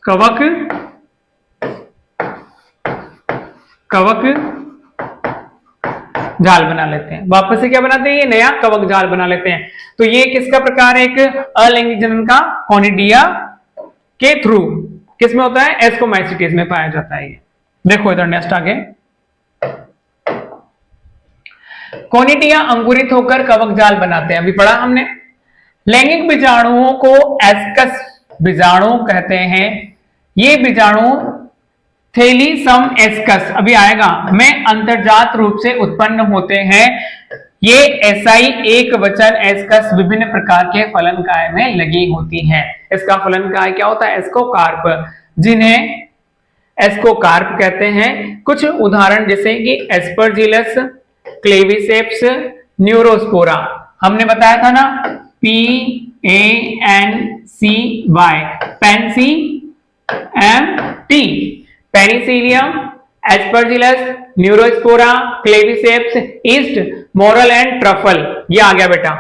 कवक जाल बना लेते हैं। वापस से क्या बनाते हैं? ये नया कवक जाल बना लेते हैं। तो ये किसका प्रकार है? एक अलैंगिक जनन का, कोनिडिया के थ्रू। किसमें होता है? एस्कोमाइसिटीज में पाया जाता है। ये देखो इधर नेक्स्ट आगे, कोनिडिया अंकुरित होकर कवक जाल बनाते हैं, अभी पढ़ा हमने। लैंगिक बीजाणुओं को एस्कस बीजाणु कहते हैं। ये बीजाणु थैलीसम एस्कस, अभी आएगा, में अंतर्जात रूप से उत्पन्न होते हैं। ये एसआई एक वचन एस्कस विभिन्न प्रकार के फलनकाय में लगी होती हैं। इसका फलनकाय क्या होता है? एस्कोकार्प, जिन्हें एस्कोकार्प कहते हैं। कुछ उदाहरण जैसे कि एस्परजिलस, क्लेविसेप्स, न्यूरोस्पोरा। हमने बताया था ना, PANCY, Pence MT, Penicillium, Aspergillus, Neurospora, Claviceps, east, moral and truffle. ये आ गया बेटा।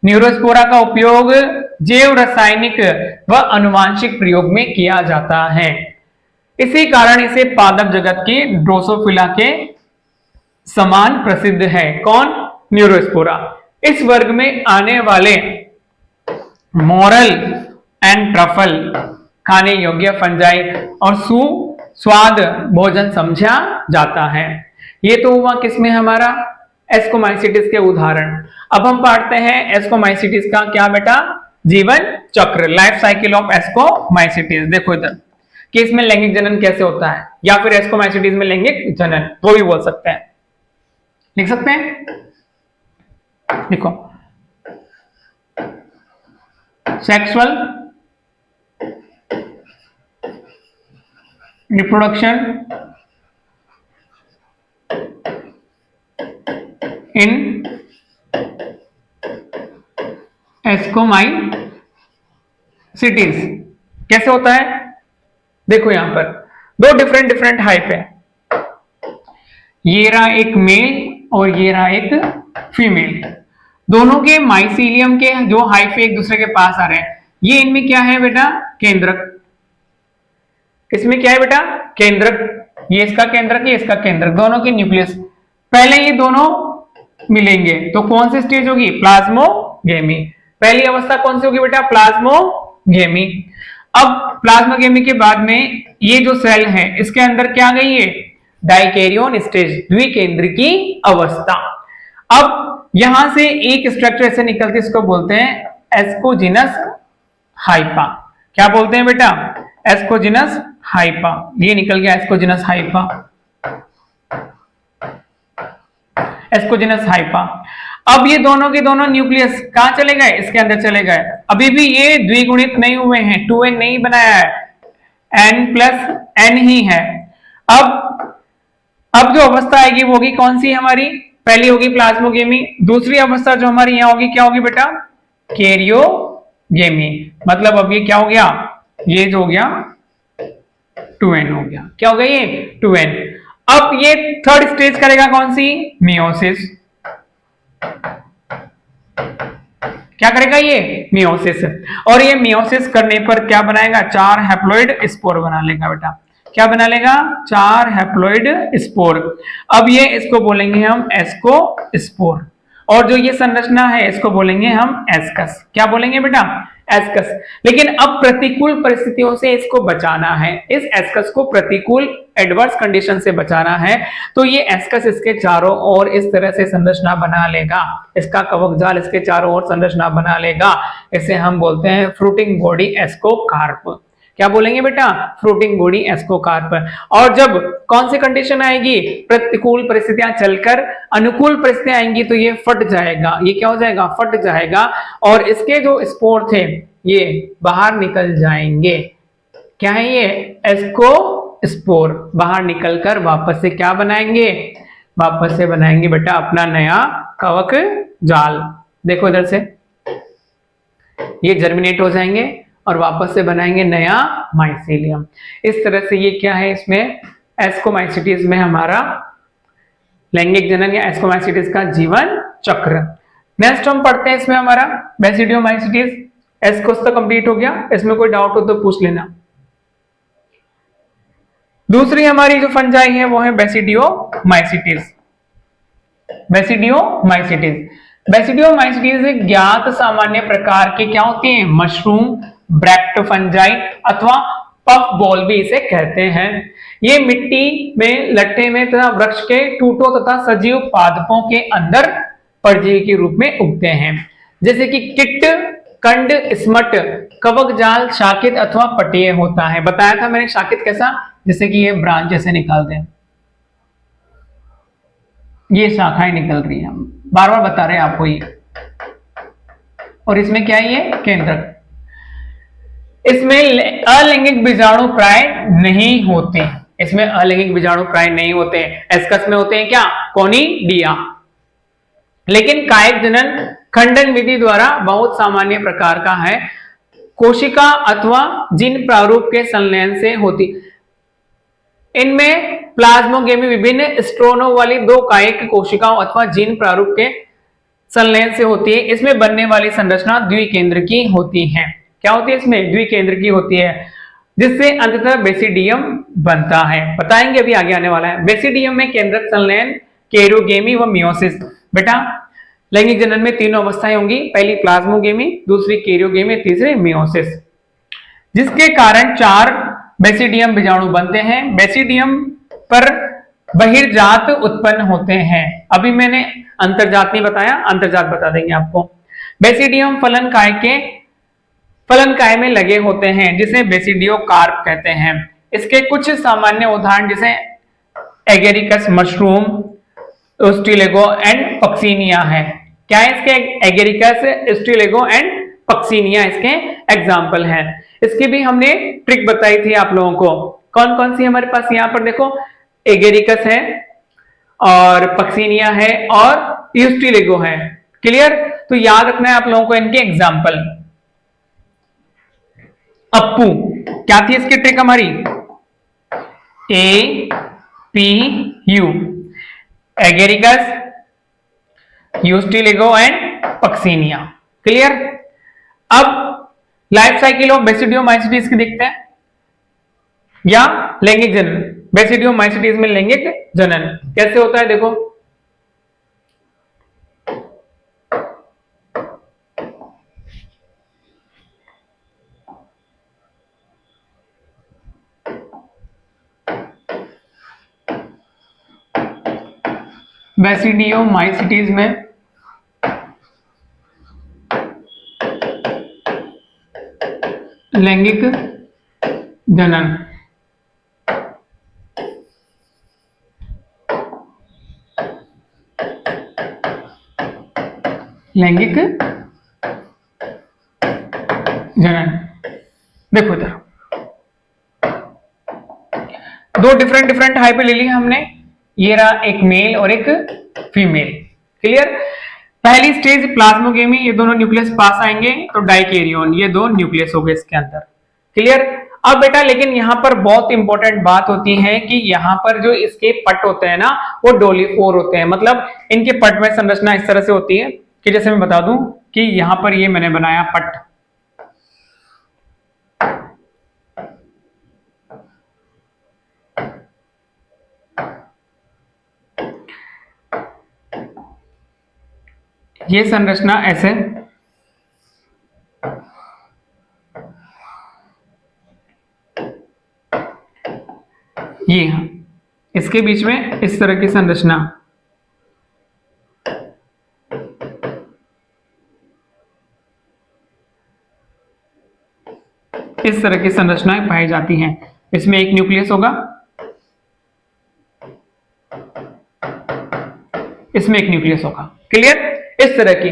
न्यूरोस्पोरा का उपयोग जैव रासायनिक व अनुवांशिक प्रयोग में किया जाता है। इसी कारण इसे पादप जगत की ड्रोसोफिला के समान प्रसिद्ध है। कौन? न्यूरोस्पोरा। इस वर्ग में आने वाले मोरल एंड ट्रफल खाने योग्य फंजाई और सुस्वाद भोजन समझा जाता है। ये तो हुआ किसमें? हमारा एस्कोमाइसिटीज के उदाहरण। अब हम पढ़ते हैं एस्कोमाइसिटीज का क्या बेटा? जीवन चक्र, लाइफ साइकिल ऑफ एस्कोमाइसिटीज। देखो इधर कि इसमें लैंगिक जनन कैसे होता है, या फिर एस्कोमाइसिटीज में लैंगिक जनन, वो भी बोल सकते हैं, लिख सकते हैं। देखो, सेक्सुअल रिप्रोडक्शन इन एस्कोमाइसिटीज कैसे होता है? देखो यहां पर दो डिफरेंट हाइप है। ये रहा एक मेल और ये रहा एक फीमेल। दोनों के माइसीलियम के जो हाइफे एक दूसरे के पास आ रहे हैं। ये इनमें क्या है बेटा? केंद्रक। इसमें क्या है बेटा? केंद्रक। ये इसका केंद्रक, ये इसका केंद्रक, दोनों के न्यूक्लियस। पहले ये दोनों मिलेंगे तो कौन सी स्टेज होगी? प्लाज्मोगेमी। पहली अवस्था कौन सी होगी बेटा? प्लाज्मोगेमी। अब प्लाज्मोगेमी के बाद में ये जो सेल है इसके अंदर क्या आ गई है? डाइकैरियोन स्टेज, द्विकेंद्रिकी अवस्था। अब यहां से एक स्ट्रक्चर ऐसे निकलती है, इसको बोलते हैं एस्कोजिनस हाइपा। क्या बोलते हैं बेटा? एस्कोजिनस हाइपा। ये निकल गया एस्कोजिनस हाइपा, एस्कोजिनस हाइपा। अब ये दोनों के दोनों न्यूक्लियस कहां चले गए? इसके अंदर चले गए। अभी भी ये द्विगुणित नहीं हुए हैं, 2n नहीं बनाया है, n+n ही है। अब जो अवस्था आएगी वो होगी कौन सी हमारी? पहली होगी प्लाज्मोगेमी, दूसरी अवस्था जो हमारी यहां होगी क्या होगी बेटा? कैरियोगेमी। मतलब अब ये क्या हो गया? ये जो हो गया 2n हो गया। क्या हो गया ये? 2n। अब ये थर्ड स्टेज करेगा कौन सी? मियोसिस। क्या करेगा ये? मियोसिस। और ये मियोसिस करने पर क्या बनाएगा? 4 हैप्लॉइड स्पोर बना लेगा बेटा। क्या बना लेगा? 4 हैप्लॉइड स्पोर। अब ये इसको बोलेंगे हम एस्कोस्पोर, और जो ये संरचना है इसको बोलेंगे हम एस्कस। क्या बोलेंगे बेटा? एस्कस। लेकिन अब प्रतिकूल परिस्थितियों से इसको बचाना है, इस एस्कस को प्रतिकूल एडवर्स कंडीशन से बचाना है, तो ये एस्कस इसके चारों ओर इस तरह से संरचना बना लेगा, इसका कवक जाल इसके चारों ओर संरचना बना लेगा। इसे हम बोलते हैं फ्रूटिंग बॉडी एस्कोकार्प। क्या बोलेंगे बेटा? Fruiting body ascocarp. और जब कौन सी कंडीशन आएगी? प्रतिकूल परिस्थितियां चलकर अनुकूल परिस्थितियां आएंगी तो ये फट जाएगा। ये क्या हो जाएगा? फट जाएगा, और इसके जो स्पोर थे ये बाहर निकल जाएंगे। क्या है ये? एस्कोस्पोर। बाहर निकलकर वापस से क्या बनाएंगे? वापस से बनाएंगे बेटा अपना नया कवक जाल। देखो इधर से, ये जर्मिनेट हो जाएंगे और वापस से बनाएंगे नया माइसेलियम। इस तरह से ये क्या है? इसमें एस्कोमाइसिटीज में हमारा लैंगिक जनन या एस्कोमाइसिटीज का जीवन चक्र। नेक्स्ट हम पढ़ते हैं इसमें हमारा बेसिडियोमाइसिटीज। एस्कोस तो कंप्लीट हो गया, इसमें कोई डाउट हो तो पूछ लेना। दूसरी हमारी जो फंजाई है वो है बेसिडियोमाइसिटीज। बेसिडियोमाइसिटीज, बेसिडियोमाइसिटीज ज्ञात सामान्य प्रकार के क्या होती हैं? मशरूम, ब्रैक्ट फंजाई अथवा पफ बॉल भी इसे कहते हैं। ये मिट्टी में, लट्ठे में तथा वृक्ष के टूटों तथा सजीव पादपों के अंदर परजीवी के रूप में उगते हैं, जैसे कि किट, कंड, स्मट, कवक जाल शाखित अथवा पटीय होता है। बताया था मैंने शाखित कैसा? जैसे कि ये ब्रांच ऐसे निकाल दें, ये शाखाएं निकल रही हैं, हम बार बार बता रहे हैं आपको ये। और इसमें क्या है? ये केंद्रक। इसमें अलैंगिक बीजाणु प्राय नहीं होते, इसमें अलैंगिक बीजाणु प्राय नहीं होते। एस्कस में होते हैं क्या? कोनिडिया। लेकिन कायिक जनन खंडन विधि द्वारा बहुत सामान्य प्रकार का है, कोशिका अथवा जिन प्रारूप के संलयन से होती। इनमें प्लाज्मोगेमी विभिन्न स्ट्रोनों वाली 2 कायिक कोशिकाओं अथवा जिन प्रारूप के संलयन से होती है। इसमें बनने वाली संरचना द्विकेंद्रकी होती है। क्या होती है? इसमें द्विकेंद्रकी होती है, जिससे अंततः बेसिडियम बनता है। बताएंगे अभी आगे आने वाला है। बेसिडियम में केंद्रक संलयन, कैरियोगेमी व मियोसिस। बेटा लैंगिक जनन में 3 अवस्थाएं होंगी, पहली प्लाज्मोगेमी, दूसरी कैरियोगेमी, तीसरी मियोसिस, जिसके कारण 4 बेसिडियम बीजाणु बनते हैं। बेसिडियम पर बहिर्जात उत्पन्न होते हैं। अभी मैंने अंतर्जात नहीं बताया, अंतर्जात बता देंगे आपको। बेसिडियम फलन काय में लगे होते हैं, जिसे बेसिडियोकार्प कहते हैं। इसके कुछ सामान्य उदाहरण जैसे एगेरिकस मशरूम, स्टिलेगो एंड पक्सिनिया है। क्या है इसके? एगेरिकस, स्टिलेगो एंड पक्सिनिया इसके एग्जाम्पल हैं। इसकी भी हमने ट्रिक बताई थी आप लोगों को। कौन कौन सी हमारे पास? यहाँ पर देखो, एगेरिकस है और पक्सिनिया है और स्टिलेगो है। क्लियर? तो याद रखना है आप लोगों को इनके एग्जाम्पल। अप्पू, क्या थी इसकी ट्रिक हमारी? A P U, agaricus, ustilago and puccinia. Clear? अब लाइफ साइकिल ऑफ बेसिडियोमाइसिटीज की देखते हैं, या लैंगिक जनन। बेसिडियोमाइसिटीज में लैंगिक जनन कैसे होता है? देखो, बेसिडियोमाइसिटीज में लैंगिक जनन। लैंगिक जनन। देखो इधर दो डिफरेंट हाइप ले ली हमने, ये रहा एक मेल और एक फीमेल। क्लियर। पहली स्टेज प्लाज्मोगेमी, ये दोनों न्यूक्लियस पास आएंगे तो डाइकैरियोन, ये दो न्यूक्लियस हो गए इसके अंदर। क्लियर। अब बेटा लेकिन यहां पर बहुत इंपॉर्टेंट बात होती है कि यहां पर जो इसके पट होते हैं ना वो डोलीफोर होते हैं, मतलब इनके पट में संरचना इस तरह से होती है कि जैसे मैं बता दूं कि यहां पर ये मैंने बनाया पट, ये संरचना ऐसे, ये इसके बीच में इस तरह की संरचना, इस तरह की संरचनाएं पाई जाती हैं। इसमें एक न्यूक्लियस होगा, इसमें एक न्यूक्लियस होगा। क्लियर। इस तरह की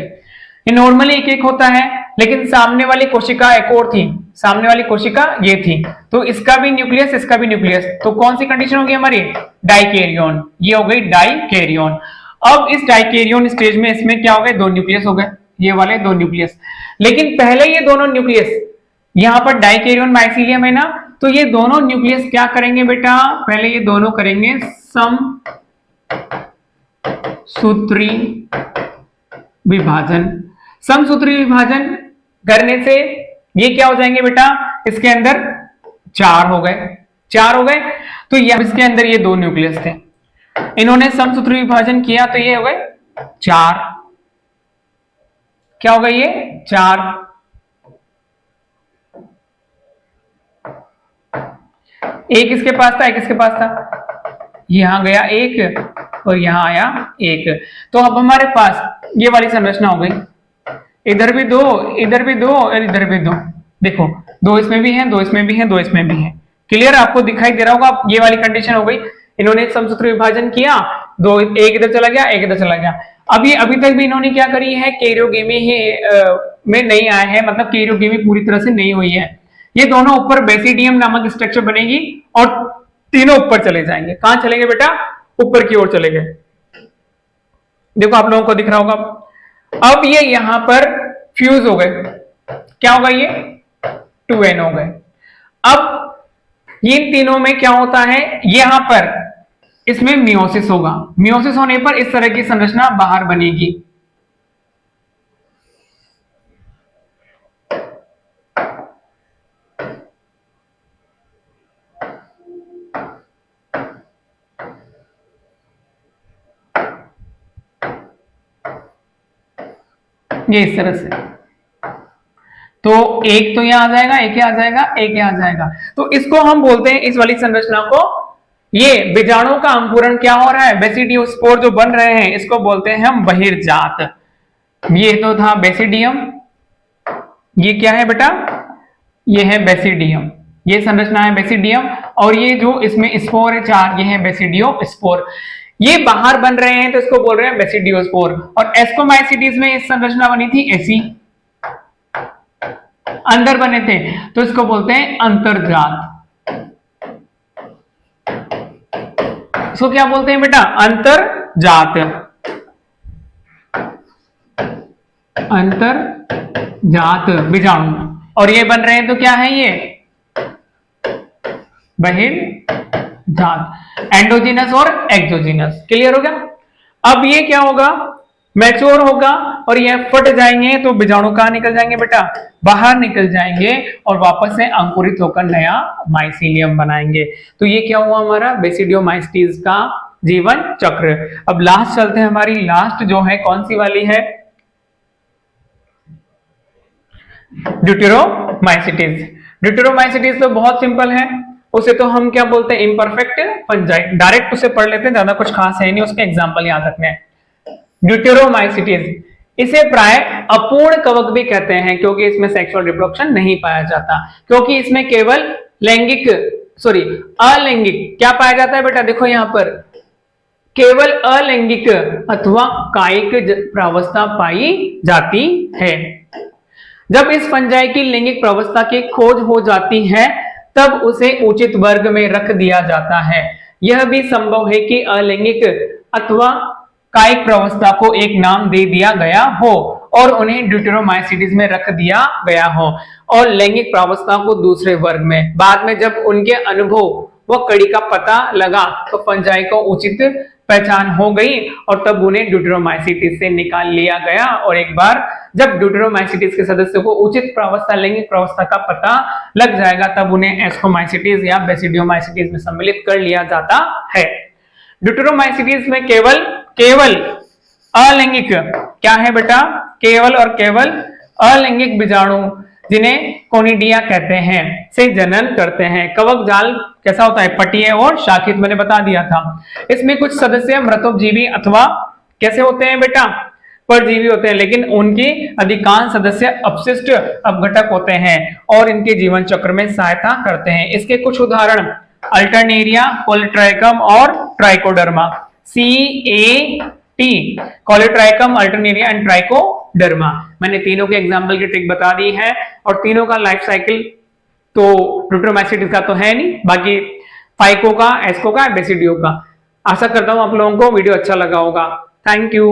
नॉर्मली एक एक होता है, लेकिन सामने वाली कोशिका एक और थी, सामने वाली कोशिका ये थी, तो इसका भी न्यूक्लियस इसका भी न्यूक्लियस, तो कौन सी कंडीशन होगी हमारी, डाइकैरियोन, ये हो गई डाइकैरियोन। अब इस डाइकैरियोन स्टेज में इसमें क्या हो गए, दो न्यूक्लियस हो गए, ये वाले दो न्यूक्लियस। लेकिन पहले ये दोनों न्यूक्लियस, यहां पर डाइकैरियोन माइसीलियम है ना, तो ये दोनों न्यूक्लियस क्या करेंगे बेटा, पहले ये दोनों करेंगे समसूत्री विभाजन। समसूत्री विभाजन करने से ये क्या हो जाएंगे बेटा, इसके अंदर चार हो गए, चार हो गए, तो ये इसके अंदर ये दो न्यूक्लियस थे, इन्होंने समसूत्री विभाजन किया तो ये हो गए चार, क्या हो गए ये चार। एक इसके पास था, एक इसके पास था, यहां गया एक और यहां आया एक, तो अब हमारे पास ये वाली संरचना हो गई, इधर भी दो, इधर भी दो और इधर भी दो, देखो दो इसमें भी हैं, दो इसमें भी हैं, दो इसमें भी हैं। क्लियर, आपको दिखाई दे रहा होगा, ये वाली कंडीशन हो गई, इन्होंने समसूत्र विभाजन किया, दो, एक इधर चला गया, एक इधर चला गया। अब ये अभी तक भी इन्होंने क्या करी है, कैरियोगेमी में नहीं आए हैं, मतलब कैरियोगेमी पूरी तरह से नहीं हुई है। ये दोनों ऊपर बेसिडियम नामक स्ट्रक्चर बनेगी और तीनों ऊपर चले जाएंगे। कहां चलेंगे बेटा, ऊपर की ओर चले गए, देखो आप लोगों को दिख रहा होगा। अब ये यहां पर फ्यूज हो गए, क्या होगा, ये 2n हो गए। अब इन तीनों में क्या होता है, यहां पर इसमें मियोसिस होगा, मियोसिस होने पर इस तरह की संरचना बाहर बनेगी। ये इस तरह से, तो एक तो यहां आ जाएगा, एक यहां आ जाएगा, एक यहां आ जाएगा, तो इसको हम बोलते हैं, इस वाली संरचना को, ये बीजाणु का अंकुरण क्या हो रहा है, बेसिडियोस्पोर जो बन रहे हैं, इसको बोलते हैं हम बहिर्जात। ये तो था बेसिडियम, ये क्या है बेटा, ये है बेसिडियम, ये संरचना है बेसिडियम, और ये जो इसमें स्पोर है चार, ये है बेसिडियोस्पोर। ये बाहर बन रहे हैं तो इसको बोल रहे हैं बेसिडियोस्पोर। और एस्कोमाइसिटीज में इस संरचना बनी थी ऐसी, अंदर बने थे तो इसको बोलते हैं अंतर्जात। इसको क्या बोलते हैं बेटा, अंतर्जात, अंतर्जात बीजाणु। और ये बन रहे हैं तो क्या है, ये बहिर्जात, एंडोजीनस और एक्सोजीनस। क्लियर हो गया। अब ये क्या होगा, मैच्योर होगा और ये फट जाएंगे तो बीजाणु कहां निकल जाएंगे बेटा, बाहर निकल जाएंगे और वापस से अंकुरित होकर नया माइसीलियम बनाएंगे। तो ये क्या हुआ हमारा बेसिडियोमाइसिटीज का जीवन चक्र। अब लास्ट चलते हैं, हमारी लास्ट जो है कौन सी वाली है, ड्यूटेरोमाइसिटीज। ड्यूटेरोमाइसिटीज तो बहुत सिंपल है, उसे तो हम क्या बोलते हैं, इम्परफेक्ट फंजाई। डायरेक्ट उसे पढ़ लेते हैं, ज्यादा कुछ खास है नहीं, उसके एग्जाम्पल याद रखने हैं। ड्यूटेरोमाइसिटीज, इसे प्राय अपूर्ण कवक भी कहते हैं क्योंकि इसमें सेक्सुअल रिप्रोडक्शन नहीं पाया जाता, क्योंकि इसमें केवल लैंगिक अलैंगिक क्या पाया जाता है बेटा, देखो यहां पर केवल अलैंगिक अथवा कायिक प्रावस्था पाई जाती है। जब इस फंजाई की लैंगिक प्रावस्था की खोज हो जाती है तब उसे उचित वर्ग में रख दिया जाता है। यह भी संभव है कि अलैंगिक अथवा कायिक प्रावस्था को एक नाम दे दिया गया हो और उन्हें ड्यूटेरोमाइसिटीज में रख दिया गया हो और लैंगिक प्रावस्था को दूसरे वर्ग में। बाद में जब उनके अनुभव व कड़ी का पता लगा तो फंजाई को उचित पहचान हो गई और तब उन्हें ड्यूटेरोमाइसिटीज से निकाल लिया गया। और एक बार जब ड्यूटेरोमाइसिटीज के सदस्यों को उचित प्रावस्था लैंगिक प्रावस्था का पता लग जाएगा तब उन्हें एस्कोमाइसिटीज या बेसिडियोमाइसिटीज में सम्मिलित कर लिया जाता है। ड्यूटेरोमाइसिटीज में केवल अलैंगिक क्या है बेटा, केवल और केवल अलैंगिक बीजाणु जिन्हें कोनिडिया कहते हैं से जनन करते हैं। कवक जाल कैसा होता है, पटीय और शाखित, मैंने बता दिया था। इसमें कुछ सदस्य मृतोपजीवी अथवा कैसे होते हैं बेटा, परजीवी होते हैं, लेकिन उनके अधिकांश सदस्य अपशिष्ट अपघटक होते हैं और इनके जीवन चक्र में सहायता करते हैं। इसके कुछ उदाहरण अल्टरनेरिया, कोलेट्राइकम और trichoderma. CAT, colletotrichum, alternaria and trichoderma. मैंने तीनों के एग्जाम्पल की ट्रिक बता दी है और तीनों का लाइफ साइकिल तो ड्यूटेरोमाइसिटीज का तो है नहीं, बाकी फाइको का, एस्को का, बेसिडियो का। आशा करता हूं आप लोगों को वीडियो अच्छा लगा होगा। Thank you.